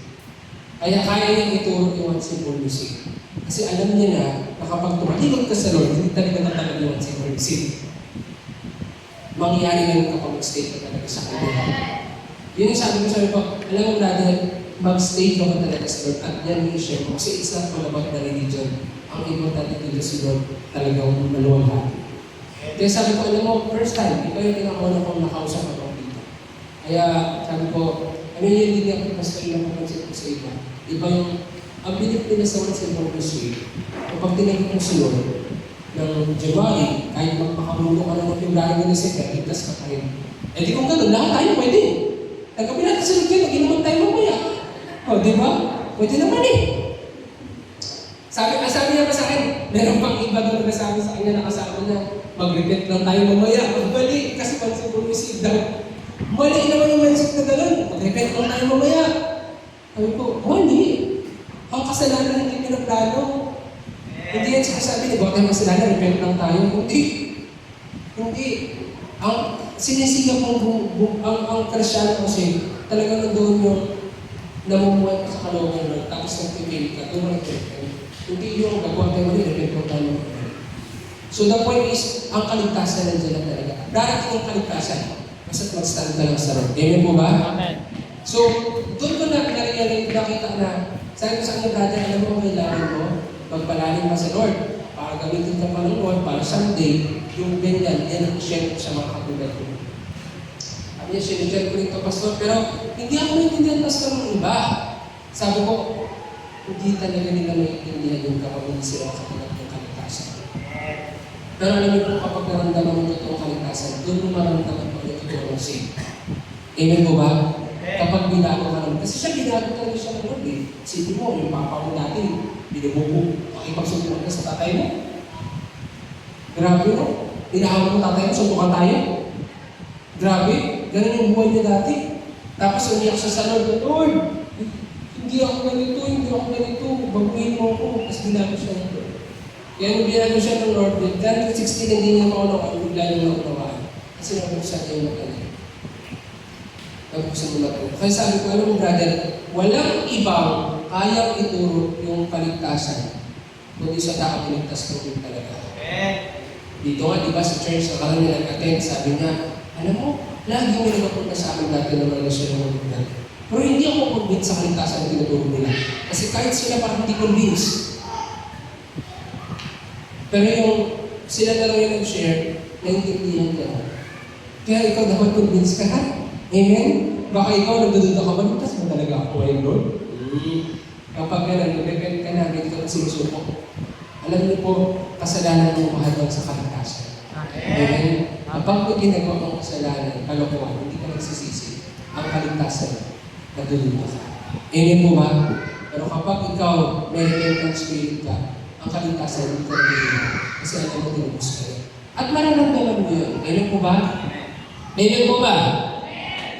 Kaya kaya niyang ituro yung once saved, always saved. Kasi alam niya na kapag tumalikod ka sa Lord, hindi talaga natalaga yung once saved, always saved. Mangyayari lang kapag mag-stay ka talaga sa Kanya. Yun yung sabi ko, alam mo brother, mag-stay ka talaga sa Lord at yan yung share mo. Kasi it's not all about the religion. Ang importante dito si Lord talagang maluwalhati. Kaya sabi ko, alam mo, first time, ikaw yung pinakauna kong nakausap ako dito. Kaya sabi ko, yun din ako pastor yung napapansin ko sa iba. Iba yung, ang binip nila sa once saved, always saved. Kapag tinagin mo si Lord, ng January, kahit magpakamulo ka ng February na December, ligtas ka pa rin. Eh di kung gano'n, lahat tayo pwede. Nagkapin natin sa Lord, nag-inuman tayo mamaya. O, di ba? Pwede naman eh. Sabi niya pa sa akin, meron pang iba doon na sabi sa kanya, nakasama niya, mag-repent lang tayo mamaya. Magbali, kasi once saved, always saved daw. Mali naman yung mindset na gano'n, mag-repent lang tayo mamaya. Sabi ko, mali. Ang kasalanan hindi pinaplano. Hindi yan sinasabi, huwag tayo kasalanan, repent lang tayo. Hindi. Ang sinisigaw ang Kristyano kasi, talagang nandoon yung namumuhay ka sa kalooban mo, tapos nag-fail ka, doon mag-repent. Hindi yung gagawa tayo mali, repent lang tayo. So the point is, ang kaligtasan nandiyan na talaga. Darating ang kaligtasan, basta't mag-stand ka lang sa Lord. Amen po ba? Amen. So, doon ko nakita na, sabi ko sa kanya, brother, alam mo kailangan mo, magpalalim pa sa Lord, para gamitin ka pa ng Lord, para someday, yung ganyan, yan ang i-share sa mga katulad ko. Sabi niya, sinishare ko rin ito, Pastor, pero hindi ako naiintindihan, Pastor, ng iba. Sabi ko, hindi talaga nila naiintindihan yung kapag hindi sila makatanggap ng kaligtasan. Pero alam niyo po, kapag naramdaman mo totoong kaligtasan, doon mo maramdaman pag ito ng sin. Amen mo ba? Kapag binago ka naman. Kasi siya, binago talaga siya ng Lord eh. Sige mo, yung papa mo dati, binubuko, makipagsuntukan ka sa tatay mo. Grabe no? Binago mo tatay mo, suntukan tayo. Grabe, ganun yung buhay niya dati. Tapos umiyak siya sa Lord, Lord, hindi ako ganito, baguhin mo ako. Tapos binago siya ng Lord. Kaya nung binago siya ng Lord, dahil 16 hindi niya maunawaan, bigla niya maunawaan. Kasi nabuksan niya yung magaling. Nabuksan mo na ito. Kaya sabi ko, alam mo brother, walang ibang kayang ituro yung kaligtasan kundi sa nakakaligtas ko rin talaga. Dito nga, di ba, sa church, sa kanya nag-attend, sabi niya, alam mo, lagi mo nagpapunta sa akin dati na relasyon ng mga. Pero hindi ako convinced sa kaligtasan na tinuturo nila. Kasi kahit sila parang hindi convinced. Pero yung sila na lang yung nag-share, naiintindihan ka. Kaya ikaw dapat convinced ka ha? Amen? Baka ikaw nagdududa ka ba, ligtas mo talaga ako ay Lord? Kapag gano'n, nag-repent ka na, hindi ka sinusuko. Alam niyo po, kasalanan mo mahal sa kaligtasan. Amen? Kapag mo ginagawa mong kasalanan, kalokohan, hindi ka nagsisisi, ang kaligtasan, nagdududa ka. Amen po ba? Pero kapag ikaw may repentant spirit ka, ang kaligtasan, hindi ka nagdududa. Kasi alam mo, tinubos ka rin. At mararamdaman mo yun. Amen po ba? Amen po ba?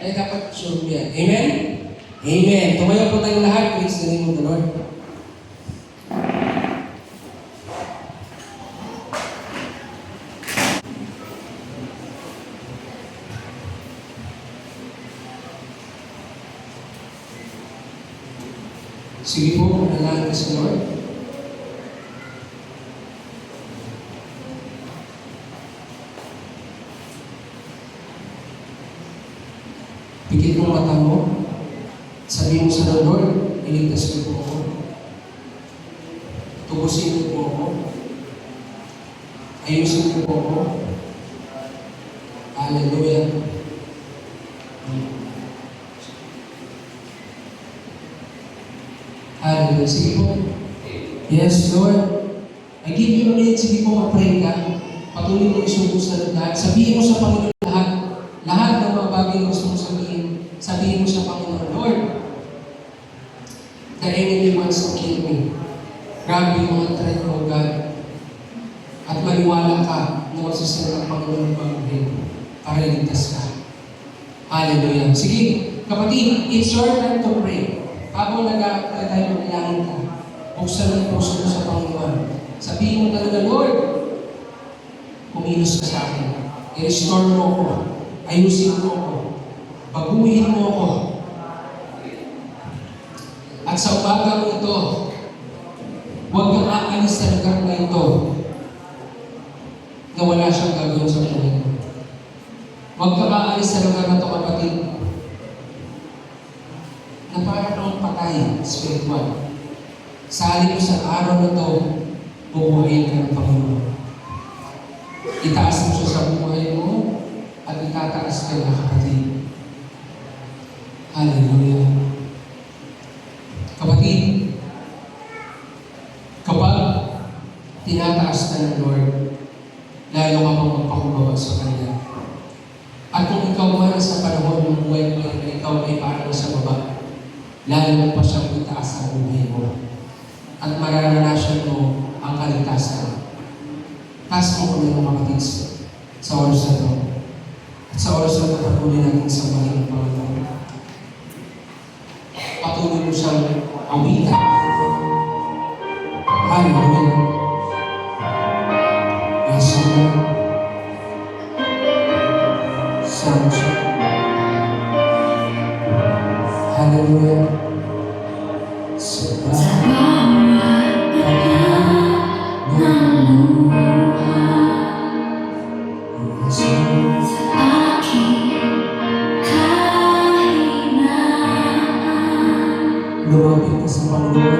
Ay dapat sure mo yan. Amen? Amen. Tumayo po tayong lahat. Praise the name of the Lord. Sige po, manalangin ka sa Lord. Pikit mo mata mo. Sabihin mo sa Lord, iligtas mo po ako. Tubusin mo po ako. Ayusin mo po ako. Hallelujah. Hallelujah. Sige po. Yes, Lord. I give you a minute. Sige po, mag-pray ka. Patuloy mo isuko sa lahat. Sabihin mo sa Panginoon lahat. Lahat ng mga bagay na gusto mo sabihin. Sabihin mo sa Panginoon, Lord, the enemy wants to kill me. Grabe yung mga threat mo, God. At maniwala ka na magsasalita ng Panginoon ng Panginoon para ligtas ka. Hallelujah. Sige, kapatid, it's your time to pray. Habang tayo manalangin ka, buksan mo yung puso mo sa Panginoon. Sabihin mo talaga, Lord, kumilos ka sa akin. I-restore mo ako. Ayusin mo ako. Baguhin mo ako. At sa umagang ito, huwag kang aalis sa lugar na ito na wala siyang gagawin sa buhay mo. Huwag kang aalis sa lugar na ito, kapatid, na parang kang patay, spiritual. Sa halip sa araw na ito, bubuhayin ka ng Panginoon. Itaas mo siya sa buhay mo at itataas ka na, kapatid. Hallelujah. Kapatid, kapag tinataas ka ng Lord, lalo ka pang magpakumbaba sa Kanya. At kung ikaw man sa panahon ng buhay mo na ikaw ay parang sa baba, lalo mo pa siyang itaas sa buhay mo. At mararanasan mo ang kaligtasan. Taas mo kami ng kapatid sa oras na ito. At sa oras na ito, patuloy natin sa mahal ng Panginoon. Patuloy mo siyang awitan. Hallelujah. Yes, Lord. Sunshine. Hallelujah. Lumapit ka sa Panginoon.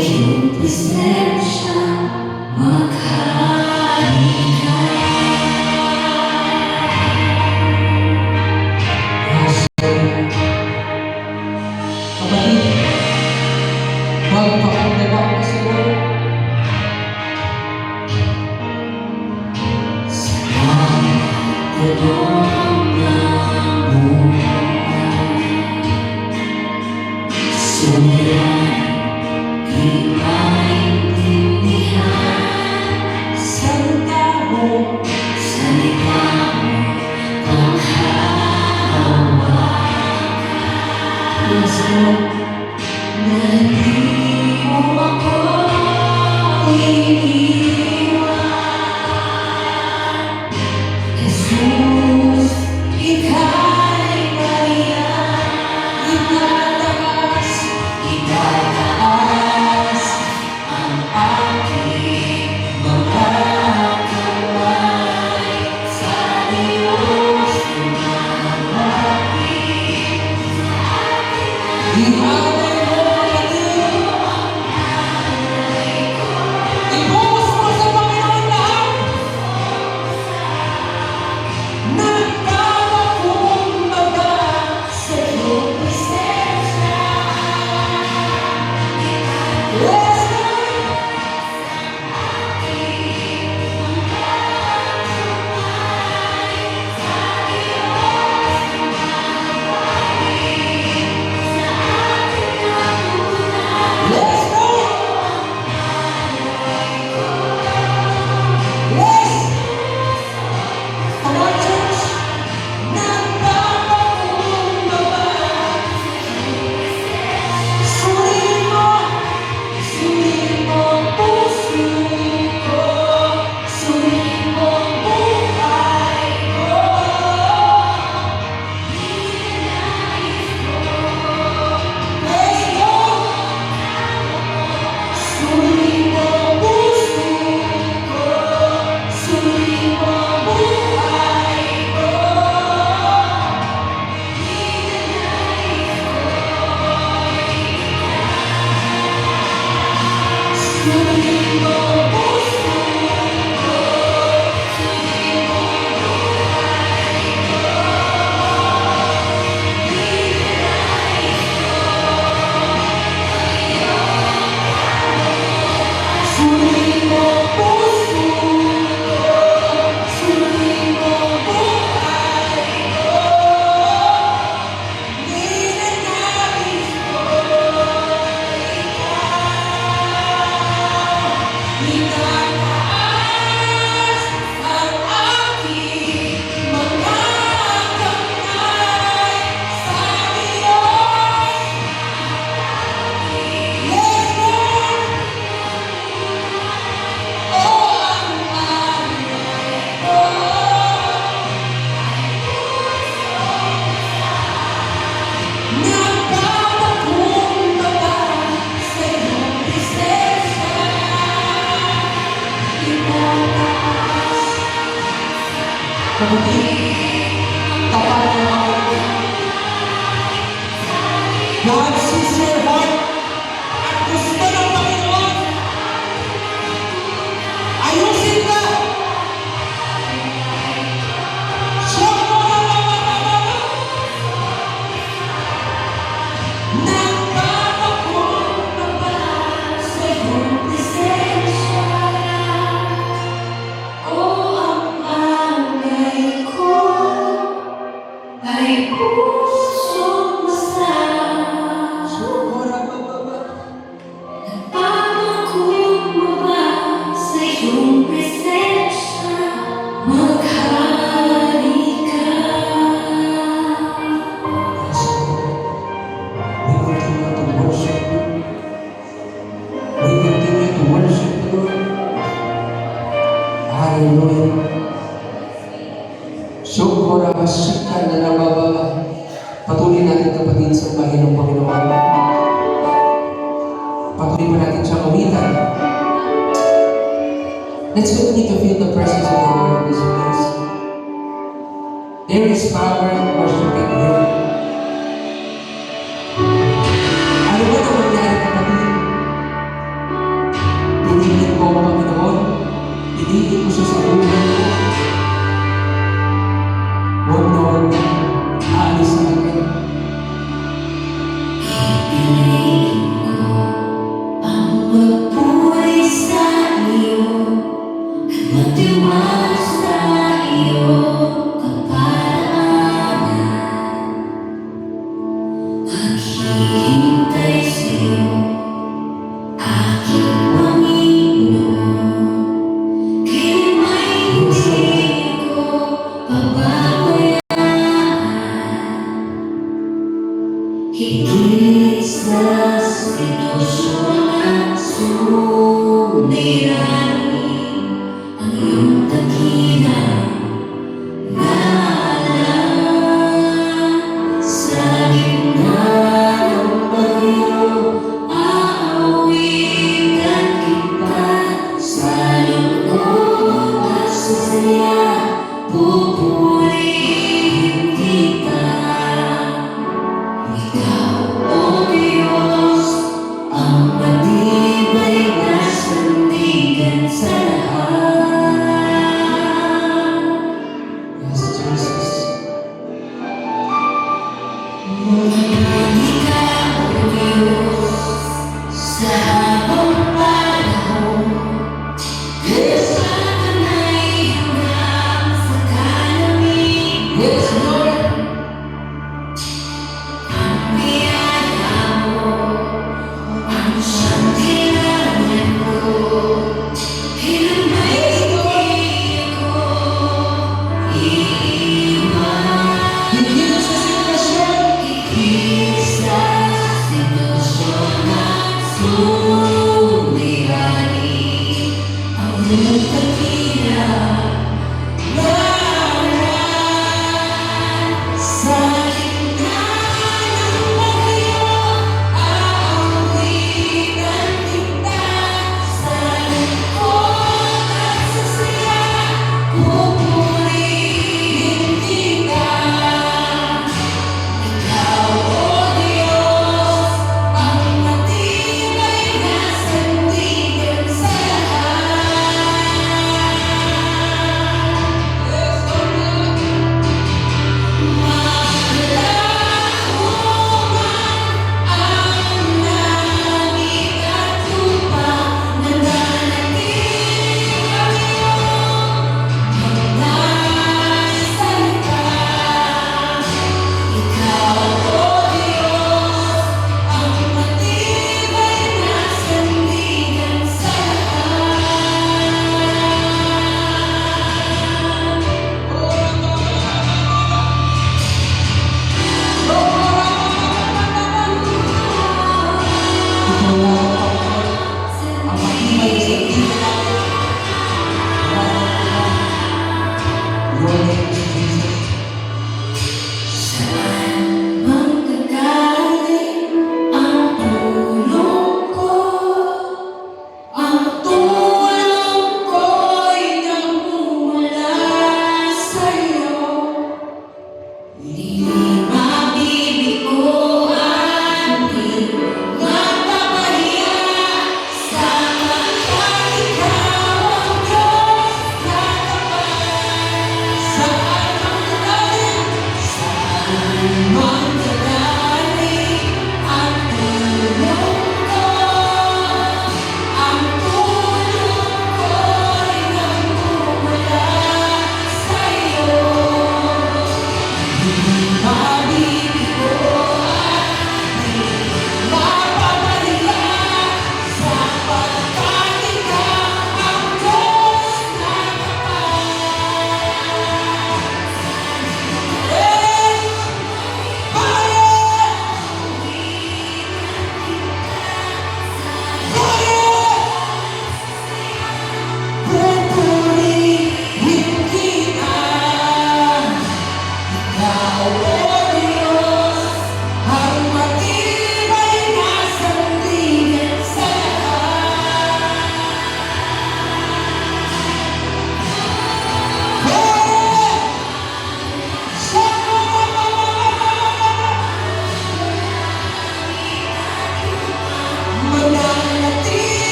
iyong presensya maghalika. Kapatid, magpakumbaba ka sa Lord. Tulong ng buhay, sumiran, di maintindihan. Salita mo, panghahawakan. Yes, Lord, na di mo ako iniwan. Jesus, ika'y maiyan, itataas ang aking mga kamay sa Diyos tumawagin sa akin. Ihanay mo, kapatid. Ibuhos mo sa Panginoon lahat. Nagpapakumbaba sa iyong presensya. Yes, Lord. Yes, Lord. Yes. Come on, church. Nagpapakumbaba. Suriin mo. Suriin mo ang puso ko, suriin mo ang buhay ko. Yes, Lord. Suriin mo ang puso ko, suriin mo ang buhay ko. Suriin mo ang puso ko, suriin mo ang buhay ko. Suriin mo ang puso ko, suriin mo ang buhay ko. Ninanais ko itataas ang aking mga kamay sa Diyos. Yes, Lord. Oh, ang alay ko. Nagpapakumbaba sa iyong presensya. Itataas Kapatid, tapat na ako. God sees your heart at gusto ng Panginoon. Ayusin ka. Siya mo na lang. nagpapakumbaba sa iyong presensya. Oh, ang alay ko ay pusong masaya. Ora bababa. Nagpapakumbaba sa iyong presensya. Maghalika. Yes, Lord. We continue to worship you. We continue to worship you, Lord. Hallelujah. Shukra Masika na nababa. Patuloy natin kapatid sa bahay ng Panginoon. Patuloy pa natin siyang umitan. Let's continue to feel the presence of the Lord in this place. There is power in worshiping Him. Ano ba na mangyari kapatid? ang Panginoon. Piliin mo siya sa buhay mo. Huwag na huwag aalis sa akin. Pipiliin ko ang magbuhay sa iyo at magtiwala sa iyong kapalaran. Maghihintay sa iyo, aking Panginoon, kailan may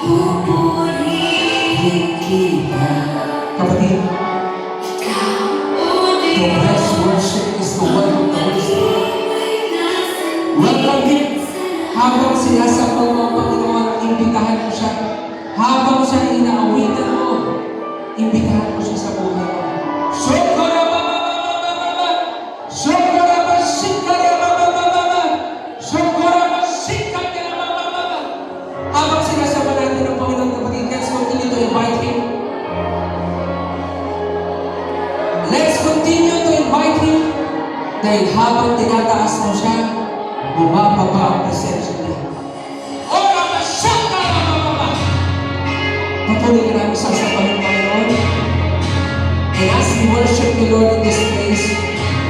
pupurihin kita. Kapatid, Ikaw the best worship is the one of the Holy Spirit. Welcome him. Habang sinasapaw mo ang Panginoon, imbitahan mo siya. Habang siya inaawitan mo, imbitahan mo siya sa buhay mo. Shokorabababababa! Shokorabashikariababababa! Shokorabashikariababababa! Habang sinasapaw natin ang Panginoon, kapatid, let's continue to invite him. Let's continue to invite him. Dahil habang tinataas mo siya, bumababa ang presensya niya. Ora masyaka! Patuloy na namin sasapahin, Panginoon. And as we worship the Lord in this place,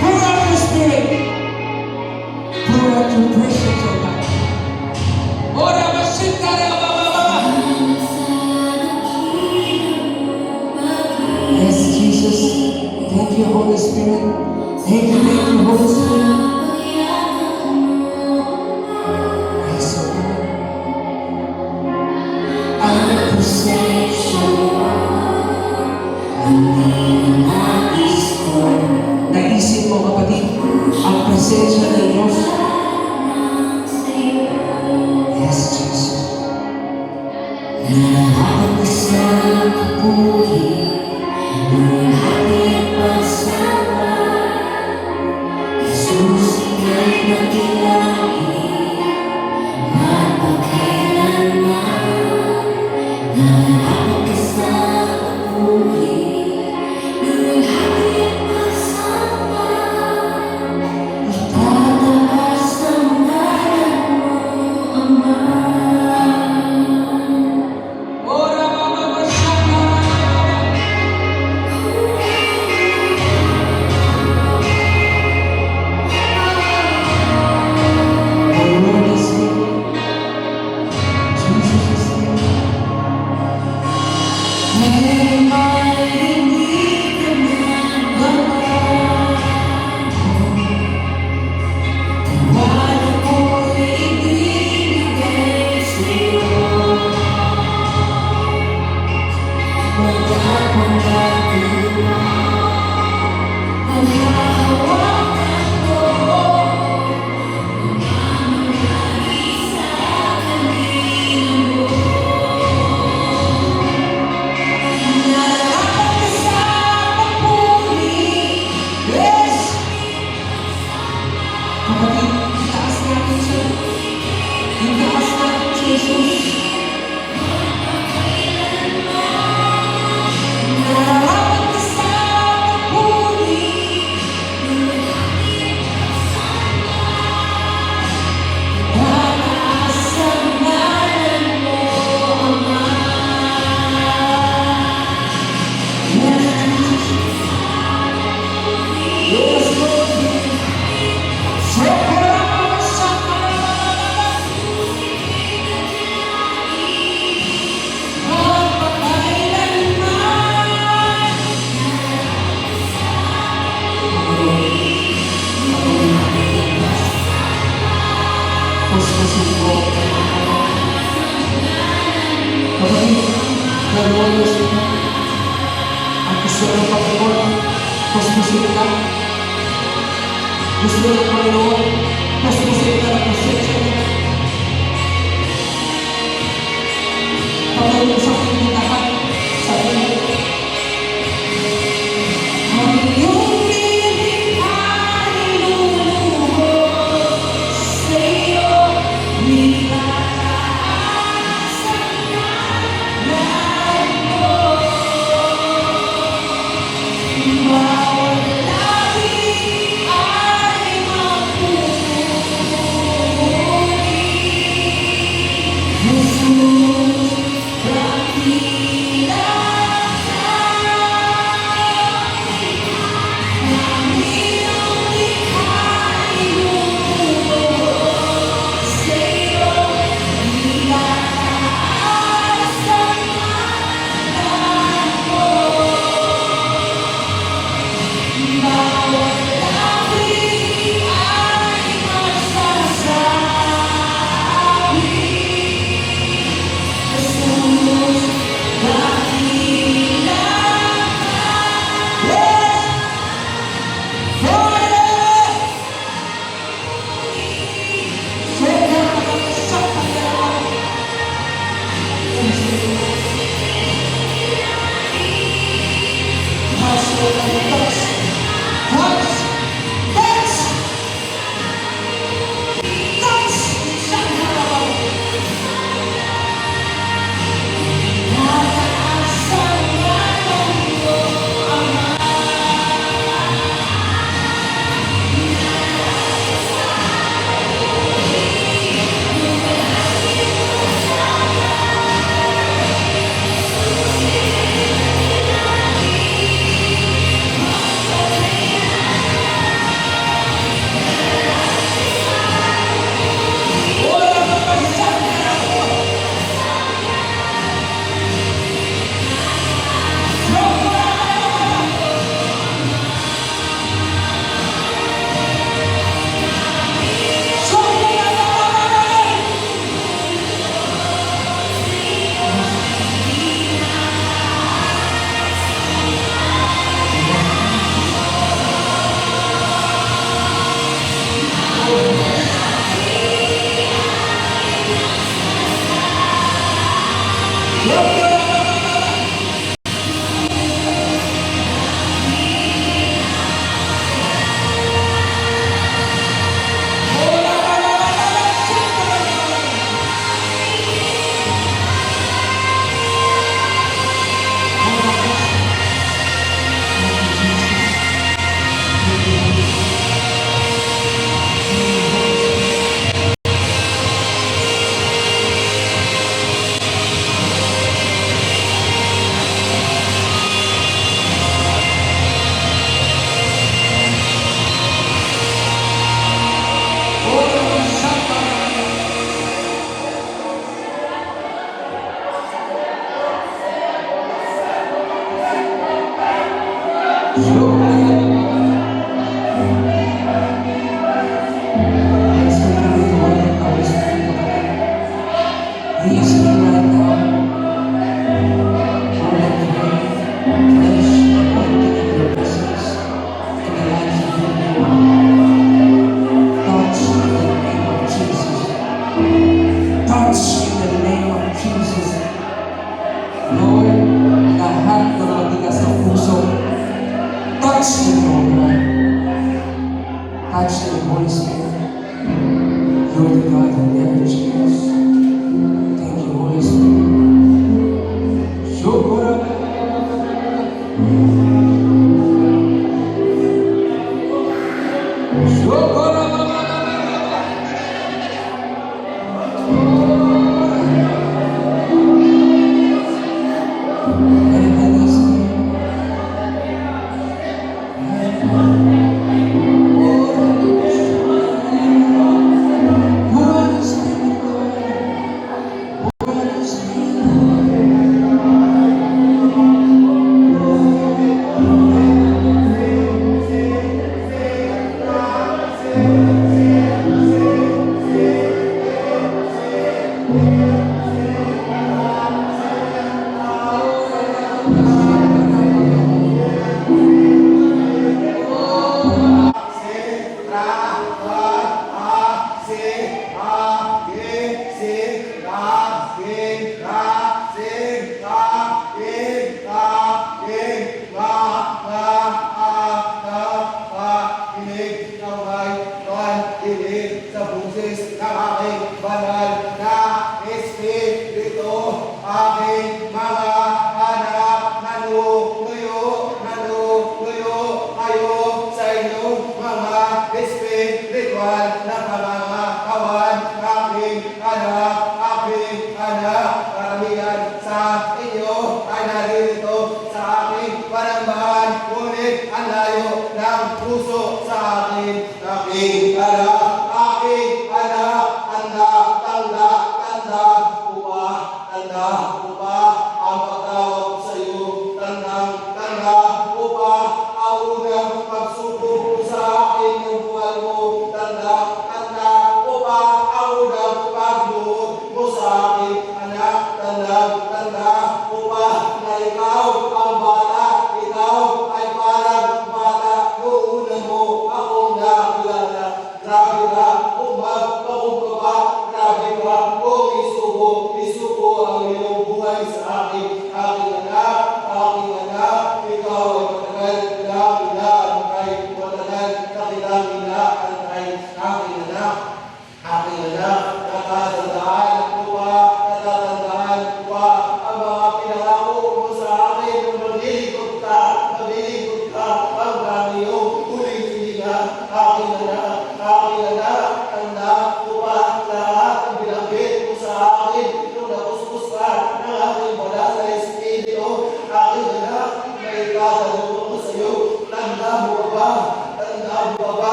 pour out your Spirit. Pour out your presence, O God. Ora masyaka! Yes, Jesus. Thank you, Holy Spirit. Thank you, Holy Spirit. Yes, O God. Ang presensya mo, hindi na nais ko. Naisip mo, kapatid, ang presensya ng Diyos. Yes, Jesus. Nahawak ka sa kapuri, nahati at pagsama. Jesus, ika'y magilangin, mapagkailanman. Nahawak ka sa kapuri, nahati at pagsama. Itataas ang ngalan mo, Ama. Ora Baba Masyaka! The Lord is here. Jesus is here. May marinig ka man ba? Tiwala ko'y ibibigay sa'yo. Magkapangako mo, paghahawakan ko, mamamahagi sa kanino mo. Narapat ka sa papuri, Yes! Kapatid, itaas natin siya. Itaas natin si Jesus. narapat ka sa papuri, tataas ang ngalan mo, Ama. Yes, Lord. Shokorama Masyaka! Mapagkailanman. Puspusin mo. Kapatid, nalulus mo. Ang gusto ng Panginoon, puspusin ka. Gusto ng Panginoon, puspusin ka ng presensya niya. Pagkain mo sa aking bitahan, sabi mo, Ang iyong bibig ay luluhod sa'yo, nitataas ang ngalan mo. Bawat labi ay mapupuri. Jesus, dakila ka. Ang iyong ika'y luluhod sa'yo, nitataas ang ngalan mo. Bawat labi ay masasabi, He is here right now. Lord, I pray, fresh anointing of your presence in the lives of your people. Touch in the name of Jesus. Touch in the name of Jesus. Lord, lahat ng matigas na puso, touch them, Lord. Touch them, Holy Spirit. You're the God who never changes. Thank you, Holy Spirit. Shukra. Shukra.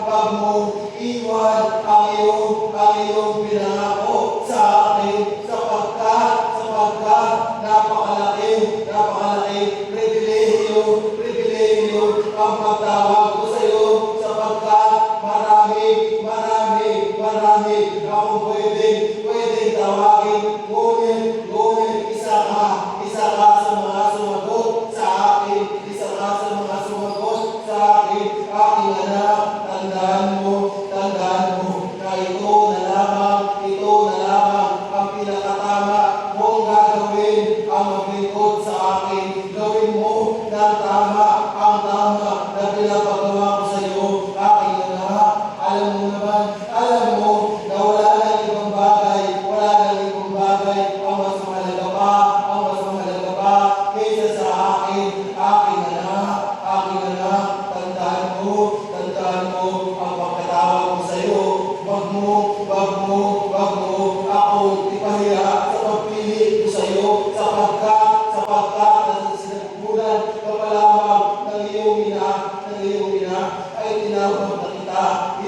Wag mo iwan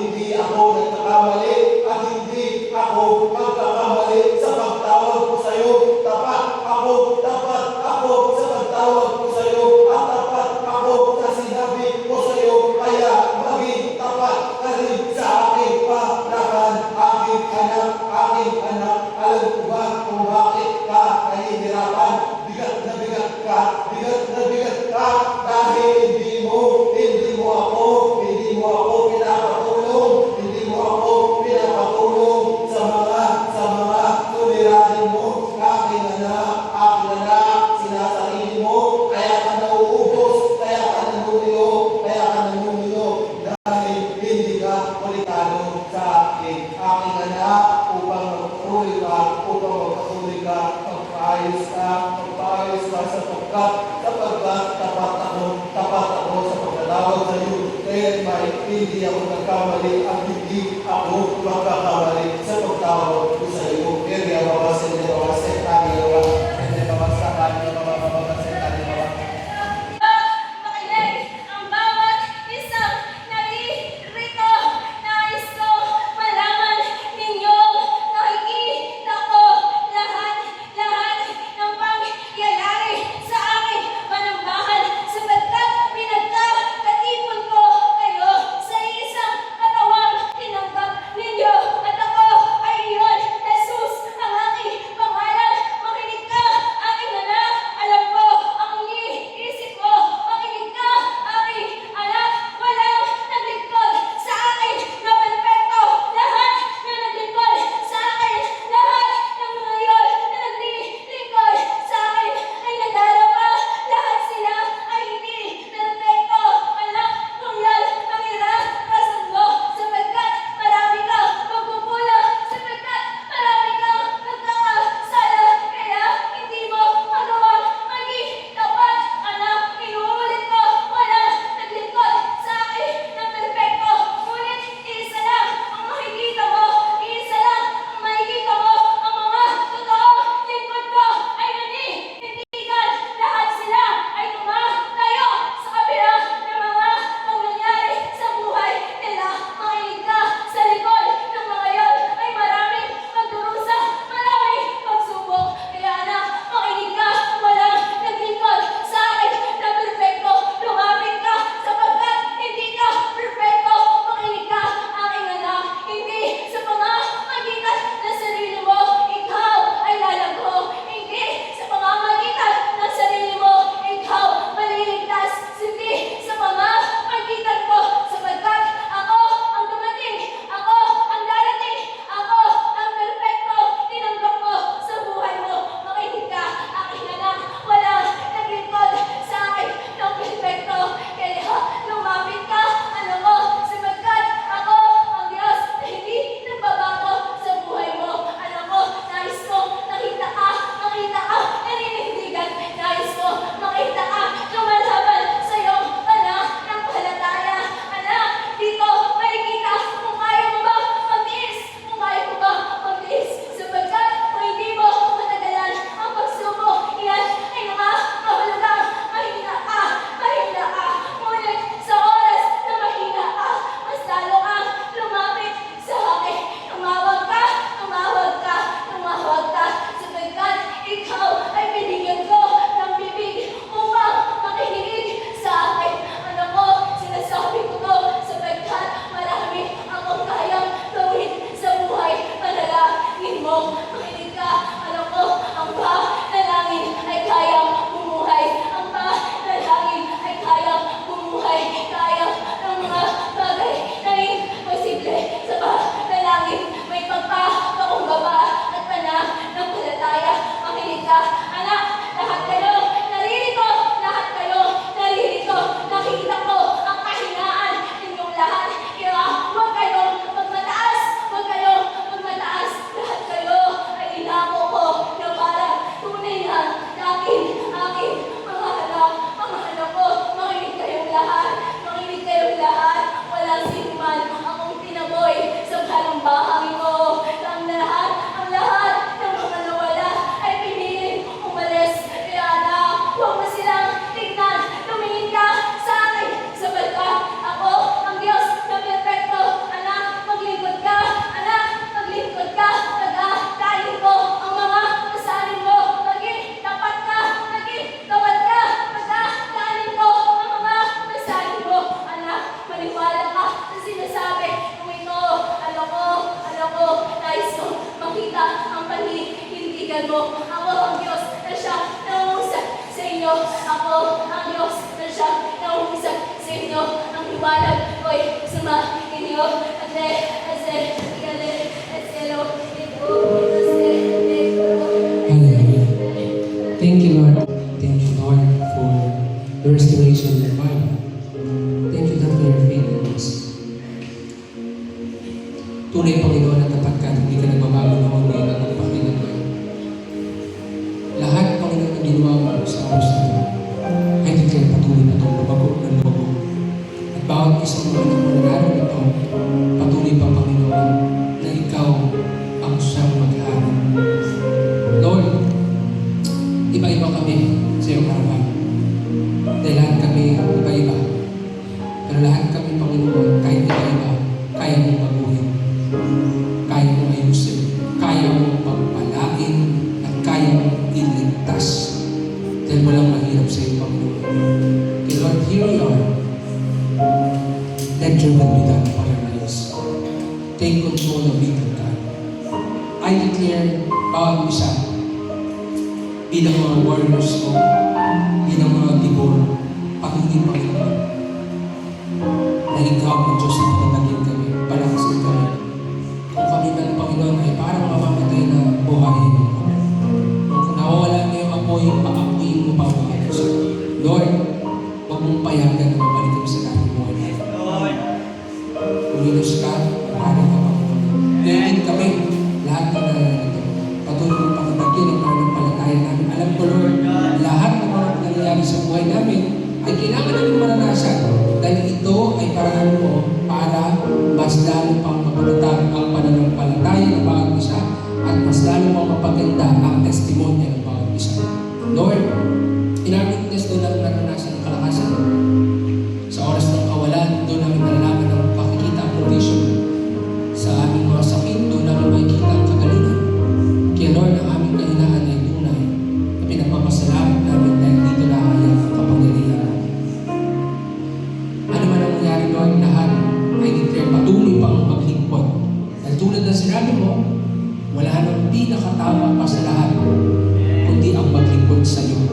hindi ako nagkakamali at hindi ako magkakamali sa pagtawag ko sa iyo. Tapat ako sa pagtawag ko sa iyo at tapat ako sa sinabi ko sa iyo. Kaya maging tapat ka rin sa aking palakad, aking anak. Alam ko ba kung bakit ka nahihirapan? Bigat na bigat ka dahil hindi mo ako pinapatulong sa mga suliranin mo. Aking anak, sinasarili mo, kaya ka nauubos, kaya ka nanunilo, dahil hindi ka kulikado sa akin. Aking anak, upang magpatuloy ka, magpaayos ka sapagkat tapat ako sa pagkatawag sa iyo. Kaya hindi ako nagkamali at hindi ako magkakamali sa pagtawag ko sa iyo. Kaya babasin. Makinig ang bawat isang naririto. Nais ko malaman ninyo. Nakikita ko lahat ng pangyayari sa aking panambahan sapagkat pinagkakatipon ko kayo sa isang katawang tinanggap ninyo at ako ay iyon ka ang paninindigan mo. Ako ang Diyos na siya nangungusap sa inyo. Ako ang Diyos na siya nangungusap sa inyo. Ang liwanag ko'y suma inyo. Hallelujah. Thank you, Lord. Thank you, Lord, for the restoration of your mind. Thank you, Lord, for your faithfulness. Tunay, Panginoon, na tapat ka, hindi ka nagbabago noon ngayon at magpakita ko. Lahat, Panginoon, na ginawa mo sa oras na ito, ay declare patuloy na itong lumago ng lobo. At bawat isang mga anak mo na naroon ito, patuloy pa, Panginoon, na ikaw ang siyang mag-aaral. Lord, iba-iba kami sa iyong harapan. Dahil lahat kami iba-iba. Pero lahat kami, Panginoon, kahit iba-iba, kaya mong mabuhin. Kaya mong ayusin. Kaya mong pagpalain at kaya mong iligtas. Dahil walang mahirap sa iyo, Panginoon. Okay, Lord, here we are. Let your will be done upon our lives. Take control of it, God. I declare bawat isa bilang mga warriors ko, bilang mga tibor, patuloy, Panginoon, na ikaw ang Diyos na pinagagin kami, palakasin kami. Kung kami man, Panginoon, ay parang mamamatay na buhayin mo. Kung nawawala na yung apoy, paapuin mo pa mga Diyos. Lord, huwag mong payagan na mabalik kami sa dati buhay. Umilos ka, maraming ka, Panginoon. Ngayon kami, lahat na nangyayari. Patuloy mong pakibagyan ang pananampalataya namin. Alam ko, Lord, lahat ng mga nangyayari sa buhay namin ay kailangan namin maranasan dahil ito ay paraan mo para mas lalo pang mapatatag ang pananampalataya ng bawat isa at mas lalo pang mapaganda ang testimonya ng bawat isa. Lord, in our weakness, doon namin naranasan ang kalakasan. Sa oras ng kawalan, doon namin nalalaman ang pakikita ang provision. Sa aming mga sakit, doon namin makikita ang kagalingan. Kaya Lord, ang aming kahinaan ay tunay na pinagpapasalamat namin dahil dito nakakaya ang kapangyarihan. Ano man ang nangyari, Lord, lahat ay declare patuloy pang maglingkod. Dahil tulad ng sinabi mo, wala nang pinakatama pa sa lahat kundi ang maglingkod sa iyo.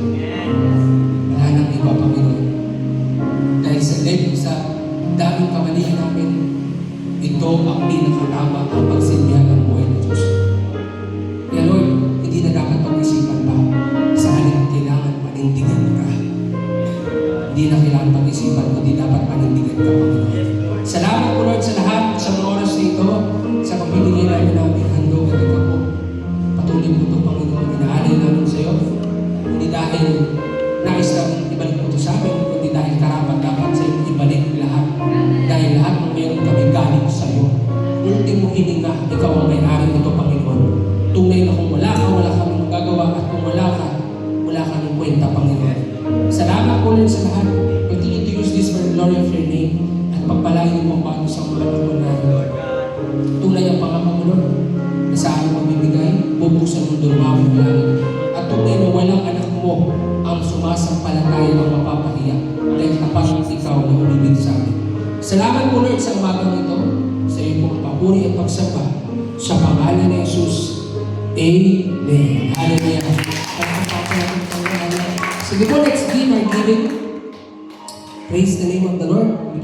Wala nang iba, Panginoon. Dahil sa daming kamalian namin, ito ang pinakatama ang pagsilbihan ng buhay ng Diyos. Kaya Lord, hindi na dapat pag-isipan pa. Sa halip, kailangan panindigan ka. Hindi na kailangan pag-isipan, kundi dapat panindigan ka, Panginoon. Salamat po, Lord, sa lahat, sa mga oras na ito, sa pagbibigay namin namin handog at ikaw po. Patuloy po ito, Panginoon, inaalay namin sa iyo. Hindi dahil nais namin ibalik po ito sa amin, kundi dahil karapat dapat sa iyo ibalik lahat. Dahil lahat ng meron kami galing sa iyo. Ultimo hininga, ikaw ang may-ari nito, Panginoon. Tunay na kung wala ka, wala kami magagawa, at kung wala kami kwenta, Panginoon. Salamat po Lord sa lahat. Continue to use this for the glory of your name at pagpalain mo ang sa mga naman namin. Tunay ang pangako, Lord, na sa aming magbibigay, bubuksan mo doon mawin na langit. At tunay na walang anak mo ang sumasampalataya ang mapapahiya dahil tapat ikaw na umibig sa amin. Salamat po Lord sa umagang ito, sa iyo pong papuri at pagsamba sa pangalan ni Jesus. Amen. Hallelujah. Sige po, let's give our giving. Praise the name of the Lord.